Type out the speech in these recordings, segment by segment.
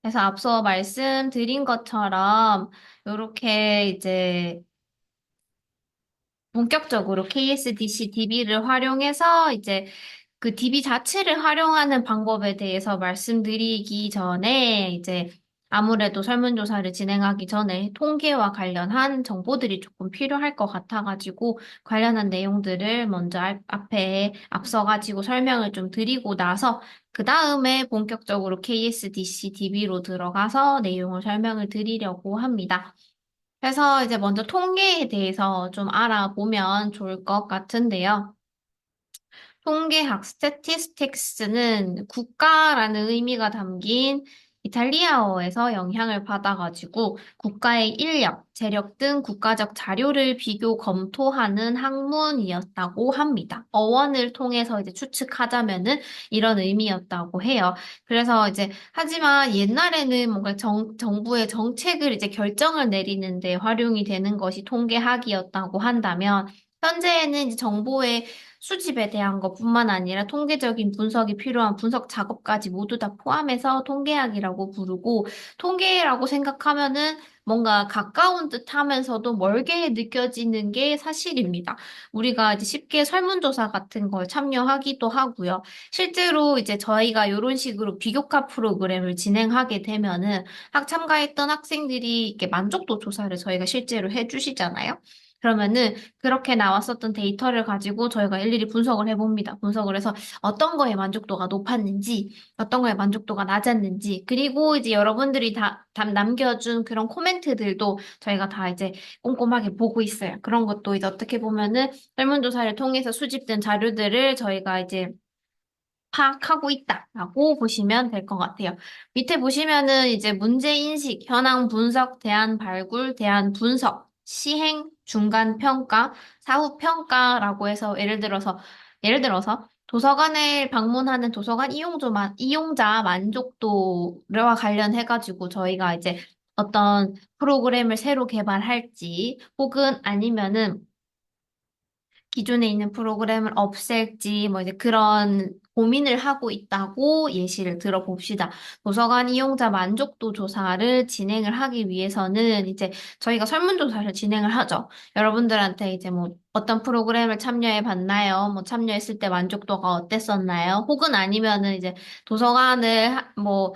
그래서 앞서 말씀드린 것처럼 이렇게 이제 본격적으로 KSDC DB를 활용해서 이제 그 DB 자체를 활용하는 방법에 대해서 말씀드리기 전에 이제 아무래도 설문조사를 진행하기 전에 통계와 관련한 정보들이 조금 필요할 것 같아가지고 관련한 내용들을 먼저 앞에 앞서가지고 설명을 좀 드리고 나서 그 다음에 본격적으로 KSDC DB로 들어가서 내용을 설명을 드리려고 합니다. 그래서 이제 먼저 통계에 대해서 좀 알아보면 좋을 것 같은데요. 통계학 스태티스틱스는 국가라는 의미가 담긴 이탈리아어에서 영향을 받아가지고 국가의 인력, 재력 등 국가적 자료를 비교 검토하는 학문이었다고 합니다. 어원을 통해서 이제 추측하자면은 이런 의미였다고 해요. 그래서 이제 하지만 옛날에는 뭔가 정부의 정책을 이제 결정을 내리는데 활용이 되는 것이 통계학이었다고 한다면 현재에는 이제 정보의 수집에 대한 것뿐만 아니라 통계적인 분석이 필요한 분석 작업까지 모두 다 포함해서 통계학이라고 부르고, 통계라고 생각하면은 뭔가 가까운 듯 하면서도 멀게 느껴지는 게 사실입니다. 우리가 이제 쉽게 설문조사 같은 걸 참여하기도 하고요. 실제로 이제 저희가 이런 식으로 비교과 프로그램을 진행하게 되면은 참가했던 학생들이 이렇게 만족도 조사를 저희가 실제로 해주시잖아요. 그러면은 그렇게 나왔었던 데이터를 가지고 저희가 일일이 분석을 해봅니다. 분석을 해서 어떤 거에 만족도가 높았는지, 어떤 거에 만족도가 낮았는지, 그리고 이제 여러분들이 다 남겨준 그런 코멘트들도 저희가 다 이제 꼼꼼하게 보고 있어요. 그런 것도 이제 어떻게 보면은 설문조사를 통해서 수집된 자료들을 저희가 이제 파악하고 있다라고 보시면 될 것 같아요. 밑에 보시면은 이제 문제인식, 현황 분석, 대안 발굴, 대안 분석, 시행, 중간 평가, 사후 평가라고 해서 예를 들어서 도서관을 방문하는 도서관 이용자 만족도와 관련해가지고 저희가 이제 어떤 프로그램을 새로 개발할지 혹은 아니면은 기존에 있는 프로그램을 없앨지 뭐 이제 그런 고민을 하고 있다고 예시를 들어봅시다. 도서관 이용자 만족도 조사를 진행을 하기 위해서는 이제 저희가 설문조사를 진행을 하죠. 여러분들한테 이제 뭐 어떤 프로그램을 참여해 봤나요? 뭐 참여했을 때 만족도가 어땠었나요? 혹은 아니면은 이제 도서관을 뭐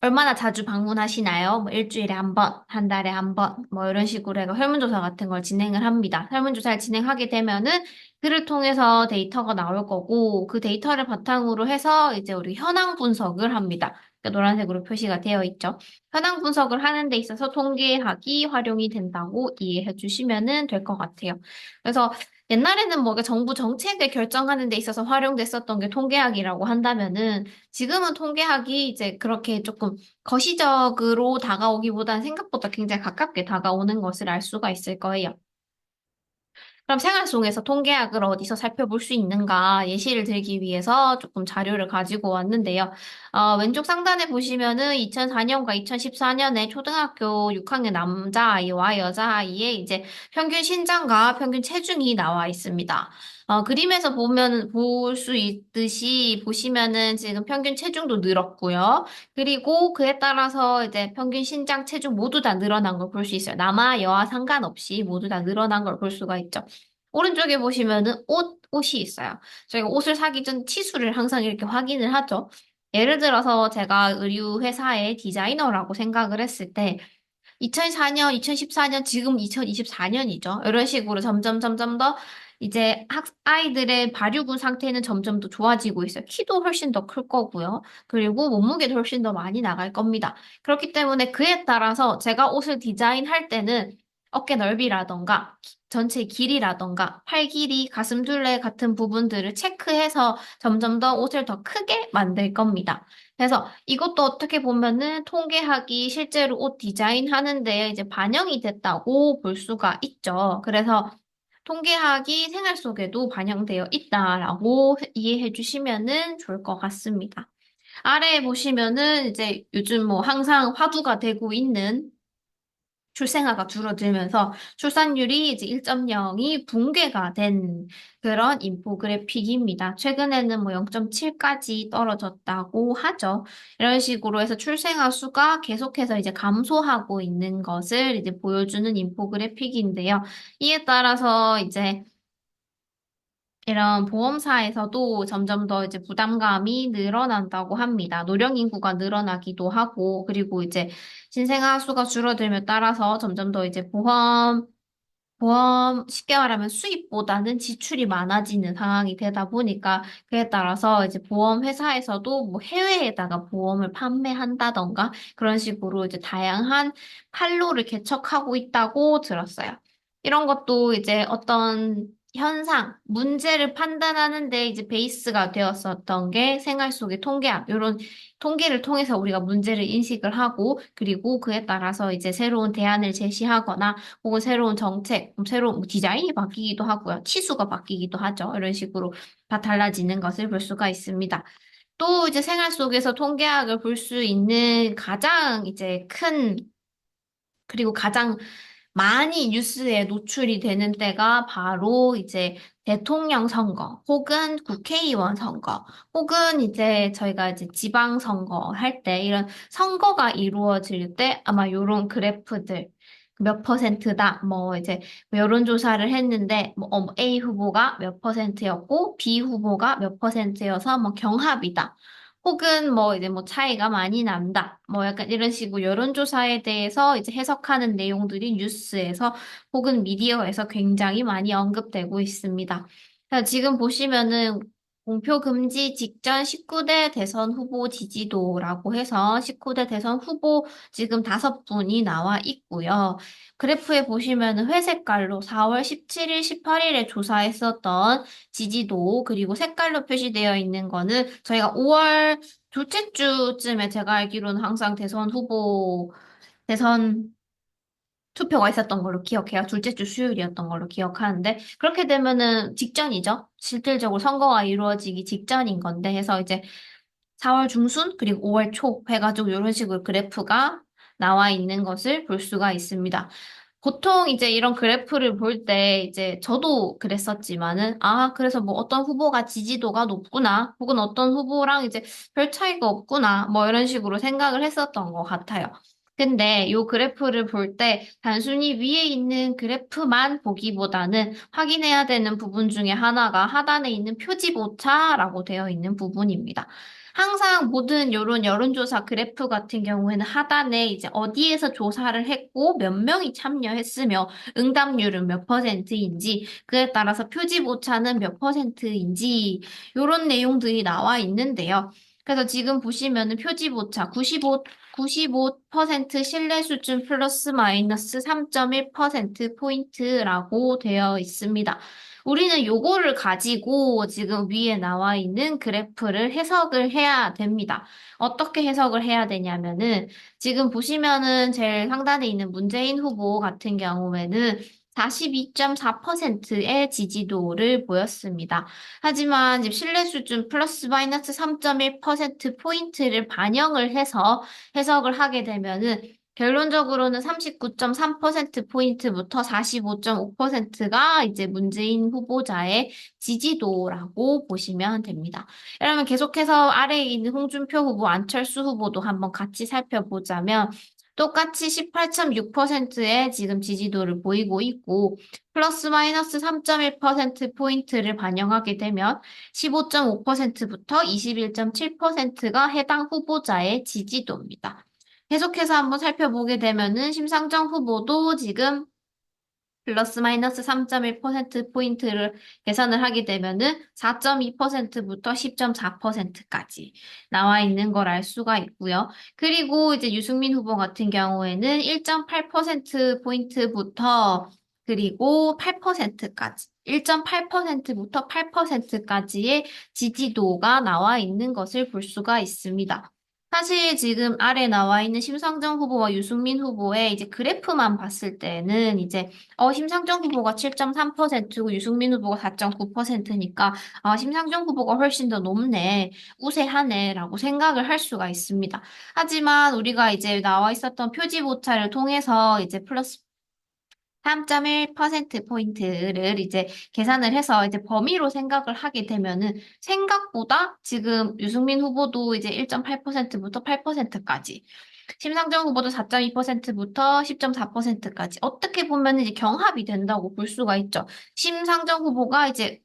얼마나 자주 방문하시나요? 뭐 일주일에 한 번, 한 달에 한 번, 뭐 이런 식으로 해서 설문조사 같은 걸 진행을 합니다. 설문조사를 진행하게 되면은 그를 통해서 데이터가 나올 거고 그 데이터를 바탕으로 해서 이제 우리 현황 분석을 합니다. 그러니까 노란색으로 표시가 되어 있죠. 현황 분석을 하는 데 있어서 통계학이 활용이 된다고 이해해 주시면은 될 것 같아요. 그래서 옛날에는 뭐 정부 정책을 결정하는 데 있어서 활용됐었던 게 통계학이라고 한다면은 지금은 통계학이 이제 그렇게 조금 거시적으로 다가오기보다는 생각보다 굉장히 가깝게 다가오는 것을 알 수가 있을 거예요. 그럼 생활 속에서 통계학을 어디서 살펴볼 수 있는가 예시를 들기 위해서 조금 자료를 가지고 왔는데요. 왼쪽 상단에 보시면은 2004년과 2014년에 초등학교 6학년 남자아이와 여자아이의 이제 평균 신장과 평균 체중이 나와 있습니다. 그림에서 보면 볼 수 있듯이 보시면은 지금 평균 체중도 늘었고요. 그리고 그에 따라서 이제 평균 신장, 체중 모두 다 늘어난 걸 볼 수 있어요. 남아, 여아 상관없이 모두 다 늘어난 걸 볼 수가 있죠. 오른쪽에 보시면은 옷이 있어요. 저희가 옷을 사기 전 치수를 항상 이렇게 확인을 하죠. 예를 들어서 제가 의류 회사의 디자이너라고 생각을 했을 때 2004년, 2014년, 지금 2024년이죠. 이런 식으로 점점 더 이제 아이들의 발육은 상태는 점점 더 좋아지고 있어요. 키도 훨씬 더 클 거고요. 그리고 몸무게도 훨씬 더 많이 나갈 겁니다. 그렇기 때문에 그에 따라서 제가 옷을 디자인할 때는 어깨 넓이라던가 전체 길이라던가 팔 길이, 가슴 둘레 같은 부분들을 체크해서 점점 더 옷을 더 크게 만들 겁니다. 그래서 이것도 어떻게 보면은 통계학이 실제로 옷 디자인하는데 이제 반영이 됐다고 볼 수가 있죠. 그래서 통계학이 생활 속에도 반영되어 있다라고 이해해 주시면은 좋을 것 같습니다. 아래에 보시면은 이제 요즘 뭐 항상 화두가 되고 있는 출생아가 줄어들면서 출산율이 이제 1.0이 붕괴가 된 그런 인포그래픽입니다. 최근에는 뭐 0.7까지 떨어졌다고 하죠. 이런 식으로 해서 출생아 수가 계속해서 이제 감소하고 있는 것을 이제 보여주는 인포그래픽인데요. 이에 따라서 이제 이런 보험사에서도 점점 더 이제 부담감이 늘어난다고 합니다. 노령 인구가 늘어나기도 하고, 그리고 이제 신생아 수가 줄어들며 따라서 점점 더 이제 쉽게 말하면 수입보다는 지출이 많아지는 상황이 되다 보니까 그에 따라서 이제 보험 회사에서도 뭐 해외에다가 보험을 판매한다던가 그런 식으로 이제 다양한 판로를 개척하고 있다고 들었어요. 이런 것도 이제 어떤 현상, 문제를 판단하는데 이제 베이스가 되었었던 게 생활 속의 통계학, 이런 통계를 통해서 우리가 문제를 인식을 하고 그리고 그에 따라서 이제 새로운 대안을 제시하거나 혹은 새로운 정책, 새로운 뭐 디자인이 바뀌기도 하고요. 치수가 바뀌기도 하죠. 이런 식으로 다 달라지는 것을 볼 수가 있습니다. 또 이제 생활 속에서 통계학을 볼 수 있는 가장 이제 큰 그리고 가장 많이 뉴스에 노출이 되는 때가 바로 이제 대통령 선거, 혹은 국회의원 선거, 혹은 이제 저희가 이제 지방선거 할 때, 이런 선거가 이루어질 때 아마 요런 그래프들, 몇 퍼센트다, 뭐 이제 여론조사를 했는데, 뭐 A 후보가 몇 퍼센트였고, B 후보가 몇 퍼센트여서 뭐 경합이다. 혹은 뭐 이제 뭐 차이가 많이 난다. 뭐 약간 이런 식으로 여론조사에 대해서 이제 해석하는 내용들이 뉴스에서 혹은 미디어에서 굉장히 많이 언급되고 있습니다. 자, 지금 보시면은 공표 금지 직전 19대 대선 후보 지지도라고 해서 19대 대선 후보 지금 5분이 나와 있고요. 그래프에 보시면은 회색깔로 4월 17일, 18일에 조사했었던 지지도, 그리고 색깔로 표시되어 있는 거는 저희가 5월 둘째 주쯤에 제가 알기로는 항상 대선 투표가 있었던 걸로 기억해요. 둘째 주 수요일이었던 걸로 기억하는데, 그렇게 되면은 직전이죠. 실질적으로 선거가 이루어지기 직전인 건데, 해서 이제 4월 중순, 그리고 5월 초 해가지고 이런 식으로 그래프가 나와 있는 것을 볼 수가 있습니다. 보통 이제 이런 그래프를 볼 때 이제 저도 그랬었지만은 그래서 뭐 어떤 후보가 지지도가 높구나 혹은 어떤 후보랑 이제 별 차이가 없구나 뭐 이런 식으로 생각을 했었던 것 같아요. 근데 요 그래프를 볼 때 단순히 위에 있는 그래프만 보기보다는 확인해야 되는 부분 중에 하나가 하단에 있는 표집 오차라고 되어 있는 부분입니다. 항상 모든 요런 여론조사 그래프 같은 경우에는 하단에 이제 어디에서 조사를 했고 몇 명이 참여했으며 응답률은 몇 퍼센트인지 그에 따라서 표집 오차는 몇 퍼센트인지 요런 내용들이 나와 있는데요. 그래서 지금 보시면은 표집 오차 95% 신뢰 수준 플러스 마이너스 3.1% 포인트라고 되어 있습니다. 우리는 요거를 가지고 지금 위에 나와 있는 그래프를 해석을 해야 됩니다. 어떻게 해석을 해야 되냐면은 지금 보시면은 제일 상단에 있는 문재인 후보 같은 경우에는 42.4%의 지지도를 보였습니다. 하지만 지금 신뢰 수준 플러스 마이너스 3.1% 포인트를 반영을 해서 해석을 하게 되면은 결론적으로는 39.3%포인트부터 45.5%가 이제 문재인 후보자의 지지도라고 보시면 됩니다. 그러면 계속해서 아래에 있는 홍준표 후보, 안철수 후보도 한번 같이 살펴보자면 똑같이 18.6%의 지금 지지도를 보이고 있고 플러스 마이너스 3.1%포인트를 반영하게 되면 15.5%부터 21.7%가 해당 후보자의 지지도입니다. 계속해서 한번 살펴보게 되면은 심상정 후보도 지금 플러스 마이너스 3.1%포인트를 계산을 하게 되면은 4.2%부터 10.4%까지 나와 있는 걸 알 수가 있고요. 그리고 이제 유승민 후보 같은 경우에는 1.8%포인트부터 그리고 8%까지 1.8%부터 8%까지의 지지도가 나와 있는 것을 볼 수가 있습니다. 사실 지금 아래 나와 있는 심상정 후보와 유승민 후보의 이제 그래프만 봤을 때는 이제 심상정 후보가 7.3%고 유승민 후보가 4.9%니까 심상정 후보가 훨씬 더 높네, 우세하네라고 생각을 할 수가 있습니다. 하지만 우리가 이제 나와 있었던 표지 오차를 통해서 이제 플러스 3.1%포인트를 이제 계산을 해서 이제 범위로 생각을 하게 되면은 생각보다 지금 유승민 후보도 이제 1.8%부터 8%까지, 심상정 후보도 4.2%부터 10.4%까지 어떻게 보면 이제 경합이 된다고 볼 수가 있죠. 심상정 후보가 이제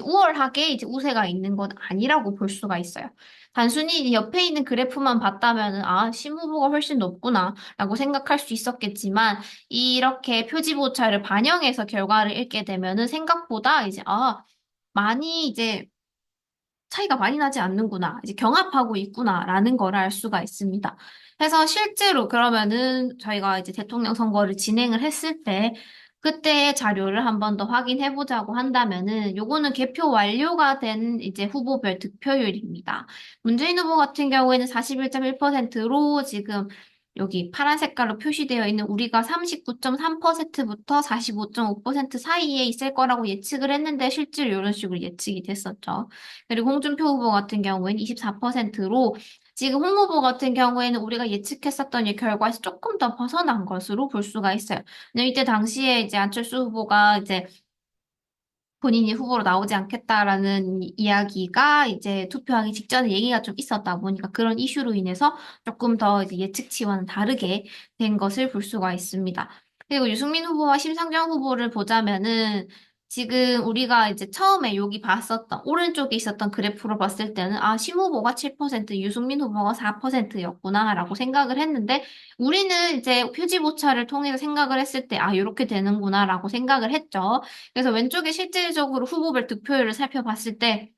우월하게 이제 우세가 있는 건 아니라고 볼 수가 있어요. 단순히 이제 옆에 있는 그래프만 봤다면은 심 후보가 훨씬 높구나라고 생각할 수 있었겠지만 이렇게 표지보차를 반영해서 결과를 읽게 되면은 생각보다 이제 많이 이제 차이가 많이 나지 않는구나, 이제 경합하고 있구나라는 걸 알 수가 있습니다. 그래서 실제로 그러면은 저희가 이제 대통령 선거를 진행을 했을 때 그때의 자료를 한 번 더 확인해 보자고 한다면은 요거는 개표 완료가 된 이제 후보별 득표율입니다. 문재인 후보 같은 경우에는 41.1%로 지금 여기 파란 색깔로 표시되어 있는 우리가 39.3%부터 45.5% 사이에 있을 거라고 예측을 했는데 실제로 이런 식으로 예측이 됐었죠. 그리고 홍준표 후보 같은 경우에는 24%로 지금 홍 후보 같은 경우에는 우리가 예측했었던 이 결과에서 조금 더 벗어난 것으로 볼 수가 있어요. 왜냐면 이때 당시에 이제 안철수 후보가 이제 본인이 후보로 나오지 않겠다라는 이야기가 이제 투표하기 직전에 얘기가 좀 있었다 보니까 그런 이슈로 인해서 조금 더 이제 예측치와는 다르게 된 것을 볼 수가 있습니다. 그리고 유승민 후보와 심상정 후보를 보자면은 지금 우리가 이제 처음에 여기 봤었던 오른쪽에 있었던 그래프로 봤을 때는 심 후보가 7%, 유승민 후보가 4%였구나라고 생각을 했는데 우리는 이제 표지보차를 통해서 생각을 했을 때 이렇게 되는구나라고 생각을 했죠. 그래서 왼쪽에 실질적으로 후보별 득표율을 살펴봤을 때,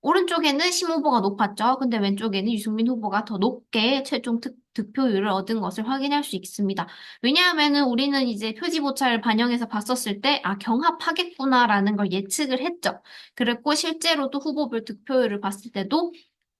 오른쪽에는 심 후보가 높았죠. 근데 왼쪽에는 유승민 후보가 더 높게 최종 득표율을 얻은 것을 확인할 수 있습니다. 왜냐하면은 우리는 이제 표지보차를 반영해서 봤었을 때, 경합하겠구나라는 걸 예측을 했죠. 그랬고, 실제로도 후보별 득표율을 봤을 때도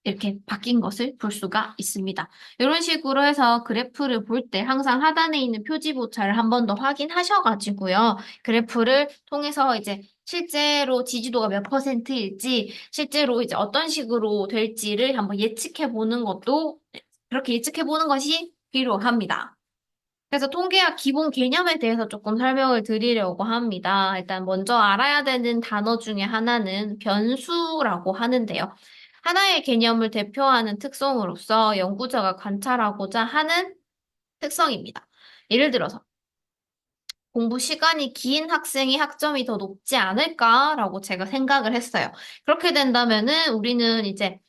이렇게 바뀐 것을 볼 수가 있습니다. 이런 식으로 해서 그래프를 볼 때 항상 하단에 있는 표지보차를 한 번 더 확인하셔가지고요. 그래프를 통해서 이제 실제로 지지도가 몇 퍼센트일지, 실제로 이제 어떤 식으로 될지를 한번 예측해 보는 것도, 그렇게 예측해 보는 것이 필요합니다. 그래서 통계학 기본 개념에 대해서 조금 설명을 드리려고 합니다. 일단 먼저 알아야 되는 단어 중에 하나는 변수라고 하는데요. 하나의 개념을 대표하는 특성으로서 연구자가 관찰하고자 하는 특성입니다. 예를 들어서 공부 시간이 긴 학생이 학점이 더 높지 않을까라고 제가 생각을 했어요. 그렇게 된다면은 우리는 이제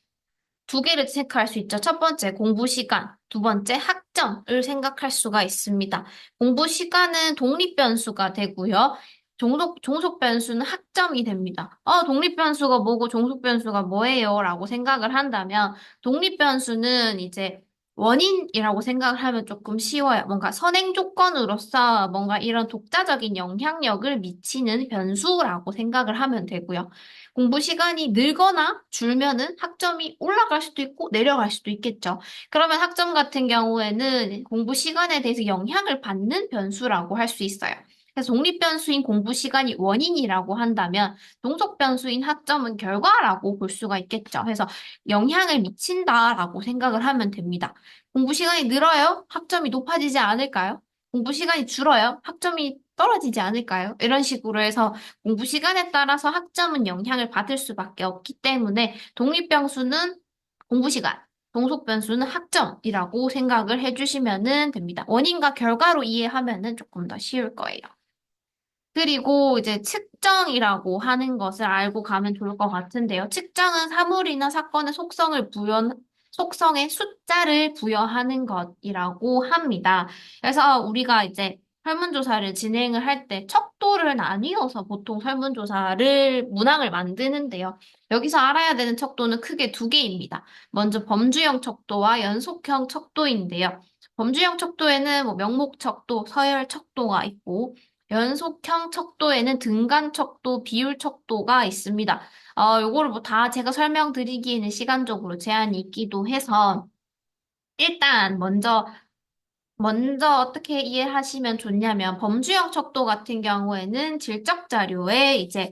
두 개를 체크할 수 있죠. 첫 번째, 공부 시간. 두 번째, 학점을 생각할 수가 있습니다. 공부 시간은 독립 변수가 되고요. 종속 변수는 학점이 됩니다. 독립 변수가 뭐고 종속 변수가 뭐예요? 라고 생각을 한다면, 독립 변수는 이제 원인이라고 생각을 하면 조금 쉬워요. 뭔가 선행 조건으로서 뭔가 이런 독자적인 영향력을 미치는 변수라고 생각을 하면 되고요. 공부 시간이 늘거나 줄면은 학점이 올라갈 수도 있고 내려갈 수도 있겠죠. 그러면 학점 같은 경우에는 공부 시간에 대해서 영향을 받는 변수라고 할 수 있어요. 그래서 독립 변수인 공부 시간이 원인이라고 한다면 동속 변수인 학점은 결과라고 볼 수가 있겠죠. 그래서 영향을 미친다라고 생각을 하면 됩니다. 공부 시간이 늘어요? 학점이 높아지지 않을까요? 공부 시간이 줄어요? 학점이 떨어지지 않을까요? 이런 식으로 해서 공부 시간에 따라서 학점은 영향을 받을 수밖에 없기 때문에 독립변수는 공부 시간, 동속변수는 학점이라고 생각을 해주시면 됩니다. 원인과 결과로 이해하면 조금 더 쉬울 거예요. 그리고 이제 측정이라고 하는 것을 알고 가면 좋을 것 같은데요. 측정은 사물이나 사건의 속성의 숫자를 부여하는 것이라고 합니다. 그래서 우리가 이제 설문조사를 진행을 할 때 척도를 나뉘어서 보통 문항을 만드는데요. 여기서 알아야 되는 척도는 크게 두 개입니다. 먼저 범주형 척도와 연속형 척도인데요. 범주형 척도에는 뭐 명목 척도, 서열 척도가 있고, 연속형 척도에는 등간 척도, 비율 척도가 있습니다. 요거를 뭐 다 제가 설명드리기에는 시간적으로 제한이 있기도 해서 일단 먼저 어떻게 이해하시면 좋냐면 범주형 척도 같은 경우에는 질적 자료에 이제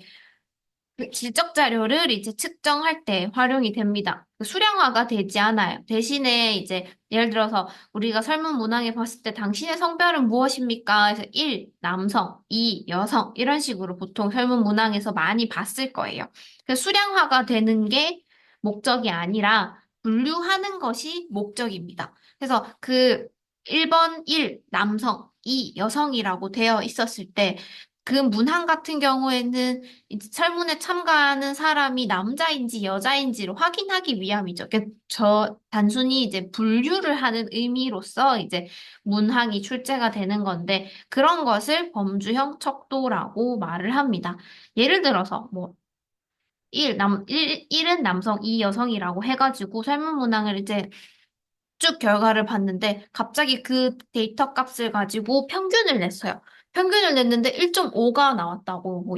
그 질적 자료를 이제 측정할 때 활용이 됩니다. 그 수량화가 되지 않아요. 대신에 이제 예를 들어서 우리가 설문 문항에 봤을 때 당신의 성별은 무엇입니까? 해서 1, 남성, 2, 여성 이런 식으로 보통 설문 문항에서 많이 봤을 거예요. 그 수량화가 되는 게 목적이 아니라 분류하는 것이 목적입니다. 그래서 그 1번 1, 남성, 2, 여성이라고 되어 있었을 때 그 문항 같은 경우에는 이제 설문에 참가하는 사람이 남자인지 여자인지를 확인하기 위함이죠. 단순히 이제 분류를 하는 의미로서 이제 문항이 출제가 되는 건데 그런 것을 범주형 척도라고 말을 합니다. 예를 들어서 뭐 1은 남성, 2 여성이라고 해가지고 설문 문항을 이제 쭉 결과를 봤는데 갑자기 그 데이터 값을 가지고 평균을 냈어요. 평균을 냈는데 1.5가 나왔다고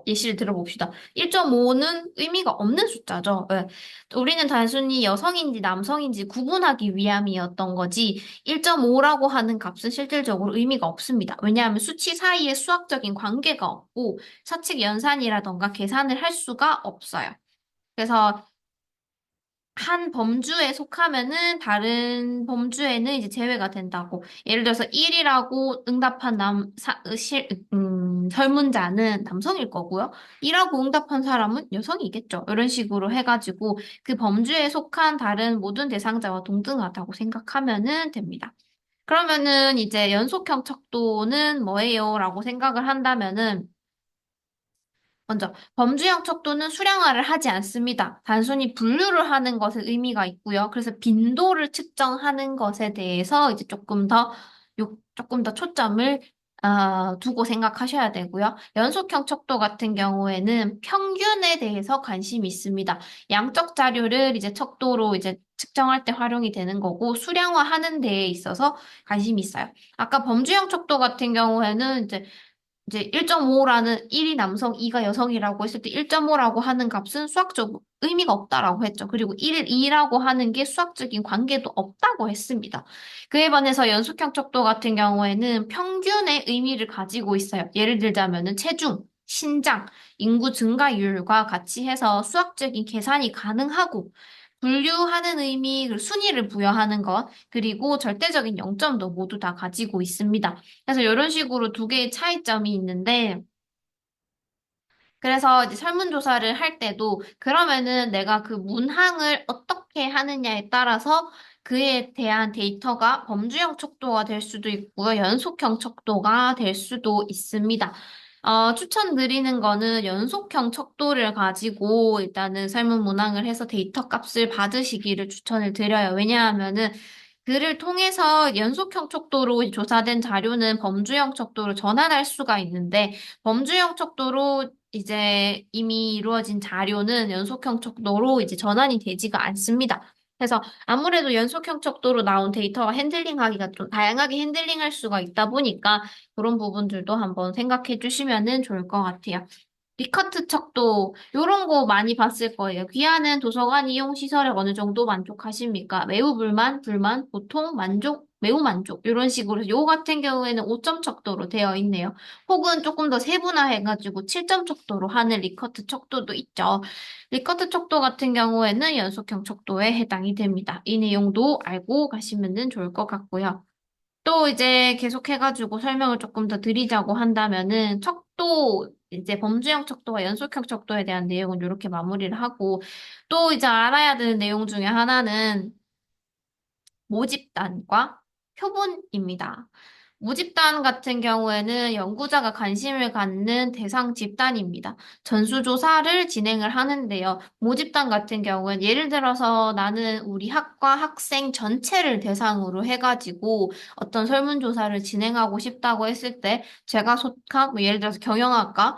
예시를 들어봅시다. 1.5는 의미가 없는 숫자죠. 예. 우리는 단순히 여성인지 남성인지 구분하기 위함이었던 거지, 1.5라고 하는 값은 실질적으로 의미가 없습니다. 왜냐하면 수치 사이에 수학적인 관계가 없고, 사칙 연산이라던가 계산을 할 수가 없어요. 그래서 한 범주에 속하면은 다른 범주에는 이제 제외가 된다고. 예를 들어서 1이라고 응답한 설문자는 남성일 거고요. 2라고 응답한 사람은 여성이겠죠. 이런 식으로 해가지고 그 범주에 속한 다른 모든 대상자와 동등하다고 생각하면은 됩니다. 그러면은 이제 연속형 척도는 뭐예요? 라고 생각을 한다면은 먼저, 범주형 척도는 수량화를 하지 않습니다. 단순히 분류를 하는 것에 의미가 있고요. 그래서 빈도를 측정하는 것에 대해서 이제 조금 더 초점을 두고 생각하셔야 되고요. 연속형 척도 같은 경우에는 평균에 대해서 관심이 있습니다. 양적 자료를 이제 척도로 이제 측정할 때 활용이 되는 거고, 수량화하는 데에 있어서 관심이 있어요. 아까 범주형 척도 같은 경우에는 이제 1.5라는 1이 남성, 2가 여성이라고 했을 때 1.5라고 하는 값은 수학적 의미가 없다라고 했죠. 그리고 1, 2라고 하는 게 수학적인 관계도 없다고 했습니다. 그에 반해서 연속형 척도 같은 경우에는 평균의 의미를 가지고 있어요. 예를 들자면은 체중, 신장, 인구 증가율과 같이 해서 수학적인 계산이 가능하고 분류하는 의미, 그리고 순위를 부여하는 것, 그리고 절대적인 영점도 모두 다 가지고 있습니다. 그래서 이런 식으로 두 개의 차이점이 있는데, 그래서 이제 설문조사를 할 때도 그러면은 내가 그 문항을 어떻게 하느냐에 따라서 그에 대한 데이터가 범주형 척도가 될 수도 있고요. 연속형 척도가 될 수도 있습니다. 추천드리는 거는 연속형 척도를 가지고 일단은 설문 문항을 해서 데이터 값을 받으시기를 추천을 드려요. 왜냐하면은 그를 통해서 연속형 척도로 조사된 자료는 범주형 척도로 전환할 수가 있는데 범주형 척도로 이제 이미 이루어진 자료는 연속형 척도로 이제 전환이 되지가 않습니다. 그래서 아무래도 연속형 척도로 나온 데이터가 핸들링하기가 좀 다양하게 핸들링할 수가 있다 보니까 그런 부분들도 한번 생각해 주시면은 좋을 것 같아요. 리커트 척도 요런 거 많이 봤을 거예요. 귀하는 도서관 이용 시설에 어느 정도 만족하십니까? 매우 불만, 불만, 보통, 만족, 매우 만족 이런 식으로 요 같은 경우에는 5점 척도로 되어 있네요. 혹은 조금 더 세분화해가지고 7점 척도로 하는 리커트 척도도 있죠. 리커트 척도 같은 경우에는 연속형 척도에 해당이 됩니다. 이 내용도 알고 가시면 좋을 것 같고요. 또 이제 계속해가지고 설명을 조금 더 드리자고 한다면은 척도, 이제 범주형 척도와 연속형 척도에 대한 내용은 이렇게 마무리를 하고 또 이제 알아야 되는 내용 중에 하나는 모집단과 표본입니다. 모집단 같은 경우에는 연구자가 관심을 갖는 대상 집단입니다. 전수조사를 진행을 하는데요. 모집단 같은 경우는 예를 들어서 나는 우리 학과 학생 전체를 대상으로 해가지고 어떤 설문조사를 진행하고 싶다고 했을 때 제가 속한 뭐 예를 들어서 경영학과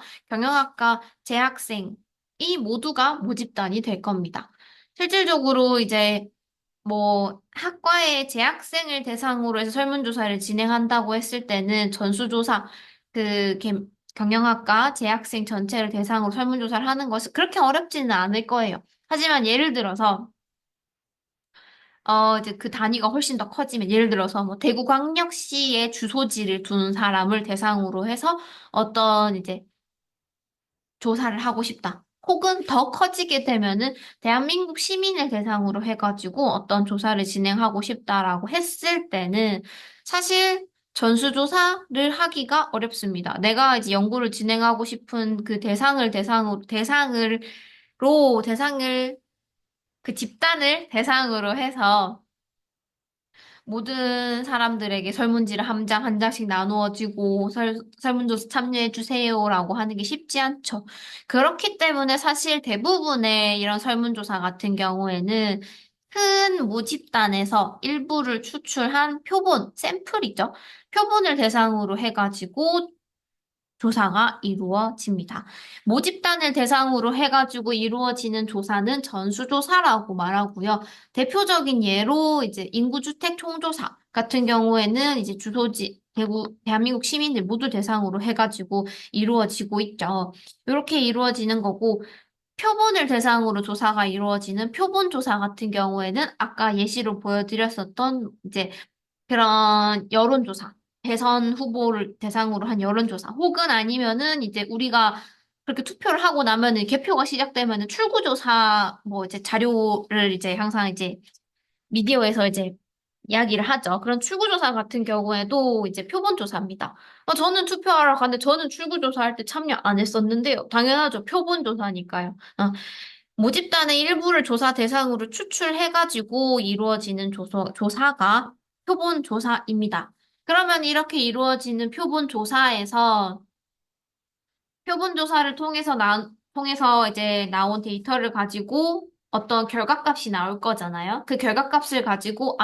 재학생이 모두가 모집단이 될 겁니다. 실질적으로 이제 뭐 학과의 재학생을 대상으로 해서 설문조사를 진행한다고 했을 때는 전수조사 그 경영학과 재학생 전체를 대상으로 설문조사를 하는 것이 그렇게 어렵지는 않을 거예요. 하지만 예를 들어서 이제 그 단위가 훨씬 더 커지면, 예를 들어서 뭐 대구광역시의 주소지를 두는 사람을 대상으로 해서 어떤 이제 조사를 하고 싶다. 혹은 더 커지게 되면은 대한민국 시민을 대상으로 해가지고 어떤 조사를 진행하고 싶다라고 했을 때는 사실 전수조사를 하기가 어렵습니다. 내가 이제 연구를 진행하고 싶은 그 대상을 그 집단을 대상으로 해서 모든 사람들에게 설문지를 한 장 한 장씩 나누어지고 설문조사 참여해 주세요라고 하는 게 쉽지 않죠. 그렇기 때문에 사실 대부분의 이런 설문조사 같은 경우에는 큰 모집단에서 일부를 추출한 표본, 샘플이죠. 표본을 대상으로 해가지고 조사가 이루어집니다. 모집단을 대상으로 해가지고 이루어지는 조사는 전수조사라고 말하고요. 대표적인 예로 이제 인구주택 총조사 같은 경우에는 이제 주소지, 대한민국 시민들 모두 대상으로 해가지고 이루어지고 있죠. 이렇게 이루어지는 거고, 표본을 대상으로 조사가 이루어지는 표본 조사 같은 경우에는 아까 예시로 보여드렸었던 이제 그런 여론조사, 대선 후보를 대상으로 한 여론조사, 혹은 아니면은 이제 우리가 그렇게 투표를 하고 나면은 개표가 시작되면은 출구조사 뭐 이제 자료를 이제 항상 이제 미디어에서 이제 이야기를 하죠. 그런 출구조사 같은 경우에도 이제 표본조사입니다. 저는 투표하러 갔는데 저는 출구조사할 때 참여 안 했었는데요. 당연하죠. 표본조사니까요. 모집단의 일부를 조사 대상으로 추출해가지고 이루어지는 조사가 표본조사입니다. 그러면 이렇게 이루어지는 표본조사에서 표본조사를 통해서 이제 나온 데이터를 가지고 어떤 결과값이 나올 거잖아요. 그 결과값을 가지고,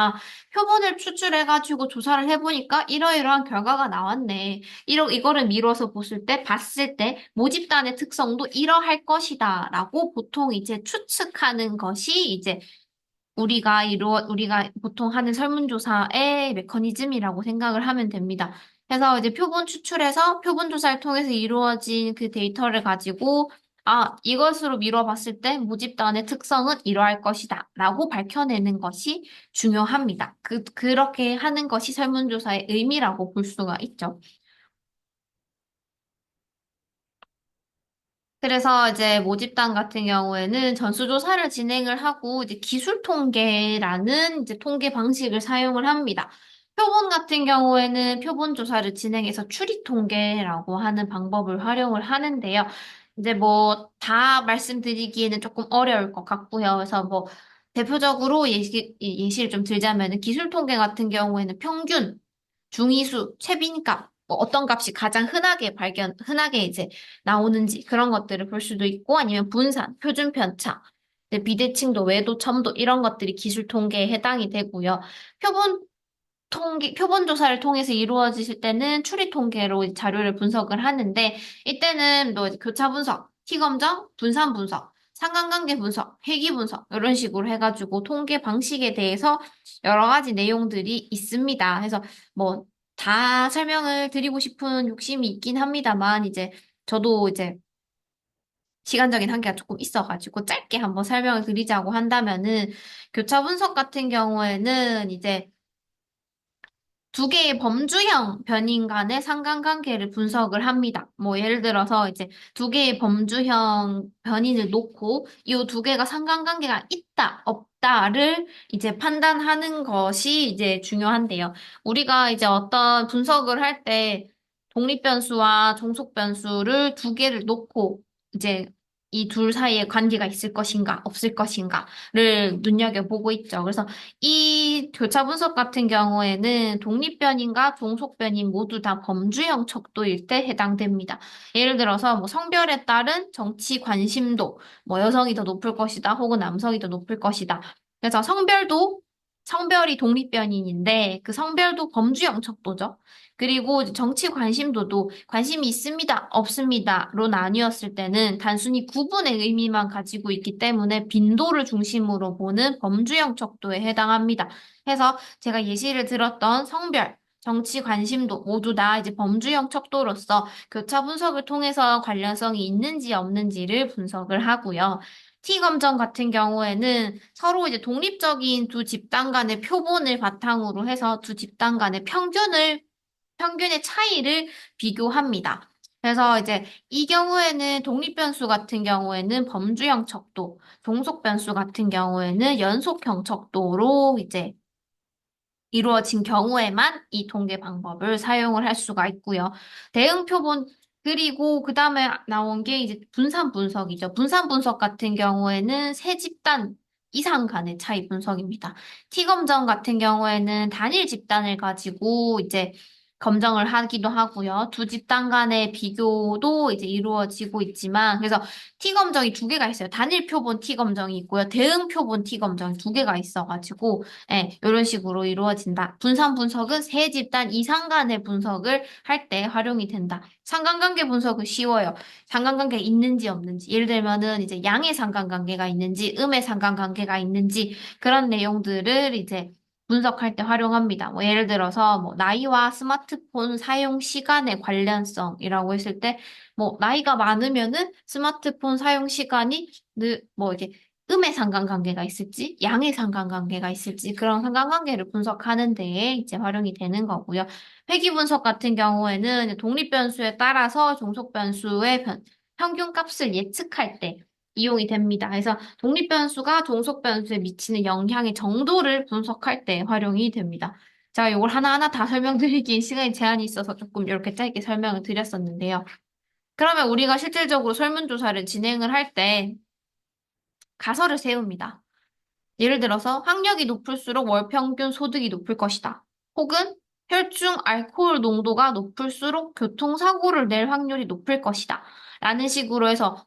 표본을 추출해가지고 조사를 해보니까 이러이러한 결과가 나왔네. 이거를 미뤄서 봤을 때, 모집단의 특성도 이러할 것이다. 라고 보통 이제 추측하는 것이 이제 우리가 보통 하는 설문조사의 메커니즘이라고 생각을 하면 됩니다. 그래서 이제 표본 추출해서 표본 조사를 통해서 이루어진 그 데이터를 가지고 이것으로 미뤄봤을 때 모집단의 특성은 이러할 것이다. 라고 밝혀내는 것이 중요합니다. 그렇게 하는 것이 설문조사의 의미라고 볼 수가 있죠. 그래서 이제 모집단 같은 경우에는 전수조사를 진행을 하고 이제 기술 통계라는 이제 통계 방식을 사용을 합니다. 표본 같은 경우에는 표본 조사를 진행해서 추리 통계라고 하는 방법을 활용을 하는데요. 이제 뭐 다 말씀드리기에는 조금 어려울 것 같고요. 그래서 뭐 대표적으로 예시를 좀 들자면은 기술 통계 같은 경우에는 평균, 중위수, 최빈값, 뭐 어떤 값이 가장 흔하게 이제 나오는지 그런 것들을 볼 수도 있고 아니면 분산, 표준 편차, 이제 비대칭도, 외도, 첨도 이런 것들이 기술 통계에 해당이 되고요. 표본 조사를 통해서 이루어지실 때는 추리 통계로 이제 자료를 분석을 하는데 이때는 뭐 이제 교차 분석, T검정, 분산 분석, 상관관계 분석, 회귀 분석 이런 식으로 해가지고 통계 방식에 대해서 여러 가지 내용들이 있습니다. 그래서 뭐 다 설명을 드리고 싶은 욕심이 있긴 합니다만 이제 저도 이제 시간적인 한계가 조금 있어가지고 짧게 한번 설명을 드리자고 한다면은 교차 분석 같은 경우에는 이제 두 개의 범주형 변인 간의 상관관계를 분석을 합니다. 뭐 예를 들어서 이제 두 개의 범주형 변인을 놓고 이 두 개가 상관관계가 있다, 없다를 이제 판단하는 것이 이제 중요한데요. 우리가 이제 어떤 분석을 할 때 독립변수와 종속변수를 두 개를 놓고 이제 이 둘 사이에 관계가 있을 것인가, 없을 것인가를 눈여겨보고 있죠. 그래서 이 교차 분석 같은 경우에는 독립변인과 종속변인 모두 다 범주형 척도일 때 해당됩니다. 예를 들어서 뭐 성별에 따른 정치 관심도, 뭐 여성이 더 높을 것이다, 혹은 남성이 더 높을 것이다. 그래서 성별이 독립변인인데 그 성별도 범주형 척도죠. 그리고 이제 정치 관심도도 관심이 있습니다, 없습니다로 나뉘었을 때는 단순히 구분의 의미만 가지고 있기 때문에 빈도를 중심으로 보는 범주형 척도에 해당합니다. 해서 제가 예시를 들었던 성별, 정치 관심도 모두 다 이제 범주형 척도로서 교차 분석을 통해서 관련성이 있는지 없는지를 분석을 하고요. T검정 같은 경우에는 서로 이제 독립적인 두 집단 간의 표본을 바탕으로 해서 두 집단 간의 평균의 차이를 비교합니다. 그래서 이제 이 경우에는 독립변수 같은 경우에는 범주형 척도, 종속변수 같은 경우에는 연속형 척도로 이제 이루어진 경우에만 이 통계 방법을 사용을 할 수가 있고요. 대응 표본 그리고 그 다음에 나온 게 이제 분산 분석이죠. 분산 분석 같은 경우에는 세 집단 이상 간의 차이 분석입니다. T검정 같은 경우에는 단일 집단을 가지고 이제 검정을 하기도 하고요. 두 집단 간의 비교도 이제 이루어지고 있지만, 그래서 T검정이 두 개가 있어요. 단일 표본 T검정이 있고요. 대응 표본 T검정이 두 개가 있어가지고, 예, 이런 식으로 이루어진다. 분산 분석은 세 집단 이상 간의 분석을 할 때 활용이 된다. 상관관계 분석은 쉬워요. 상관관계 있는지 없는지. 예를 들면은 이제 양의 상관관계가 있는지, 음의 상관관계가 있는지, 그런 내용들을 이제 분석할 때 활용합니다. 뭐 예를 들어서 뭐 나이와 스마트폰 사용 시간의 관련성이라고 했을 때, 뭐 나이가 많으면은 스마트폰 사용 시간이 뭐 이게 음의 상관관계가 있을지, 양의 상관관계가 있을지, 그런 상관관계를 분석하는 데에 이제 활용이 되는 거고요. 회귀 분석 같은 경우에는 독립변수에 따라서 종속변수의 평균 값을 예측할 때 이용이 됩니다. 그래서 독립변수가 종속변수에 미치는 영향의 정도를 분석할 때 활용이 됩니다. 자, 이걸 하나하나 다 설명드리기 시간이 제한이 있어서 조금 이렇게 짧게 설명을 드렸었는데요. 그러면 우리가 실질적으로 설문조사를 진행을 할 때 가설을 세웁니다. 예를 들어서 학력이 높을수록 월 평균 소득이 높을 것이다. 혹은 혈중 알코올 농도가 높을수록 교통사고를 낼 확률이 높을 것이다. 라는 식으로 해서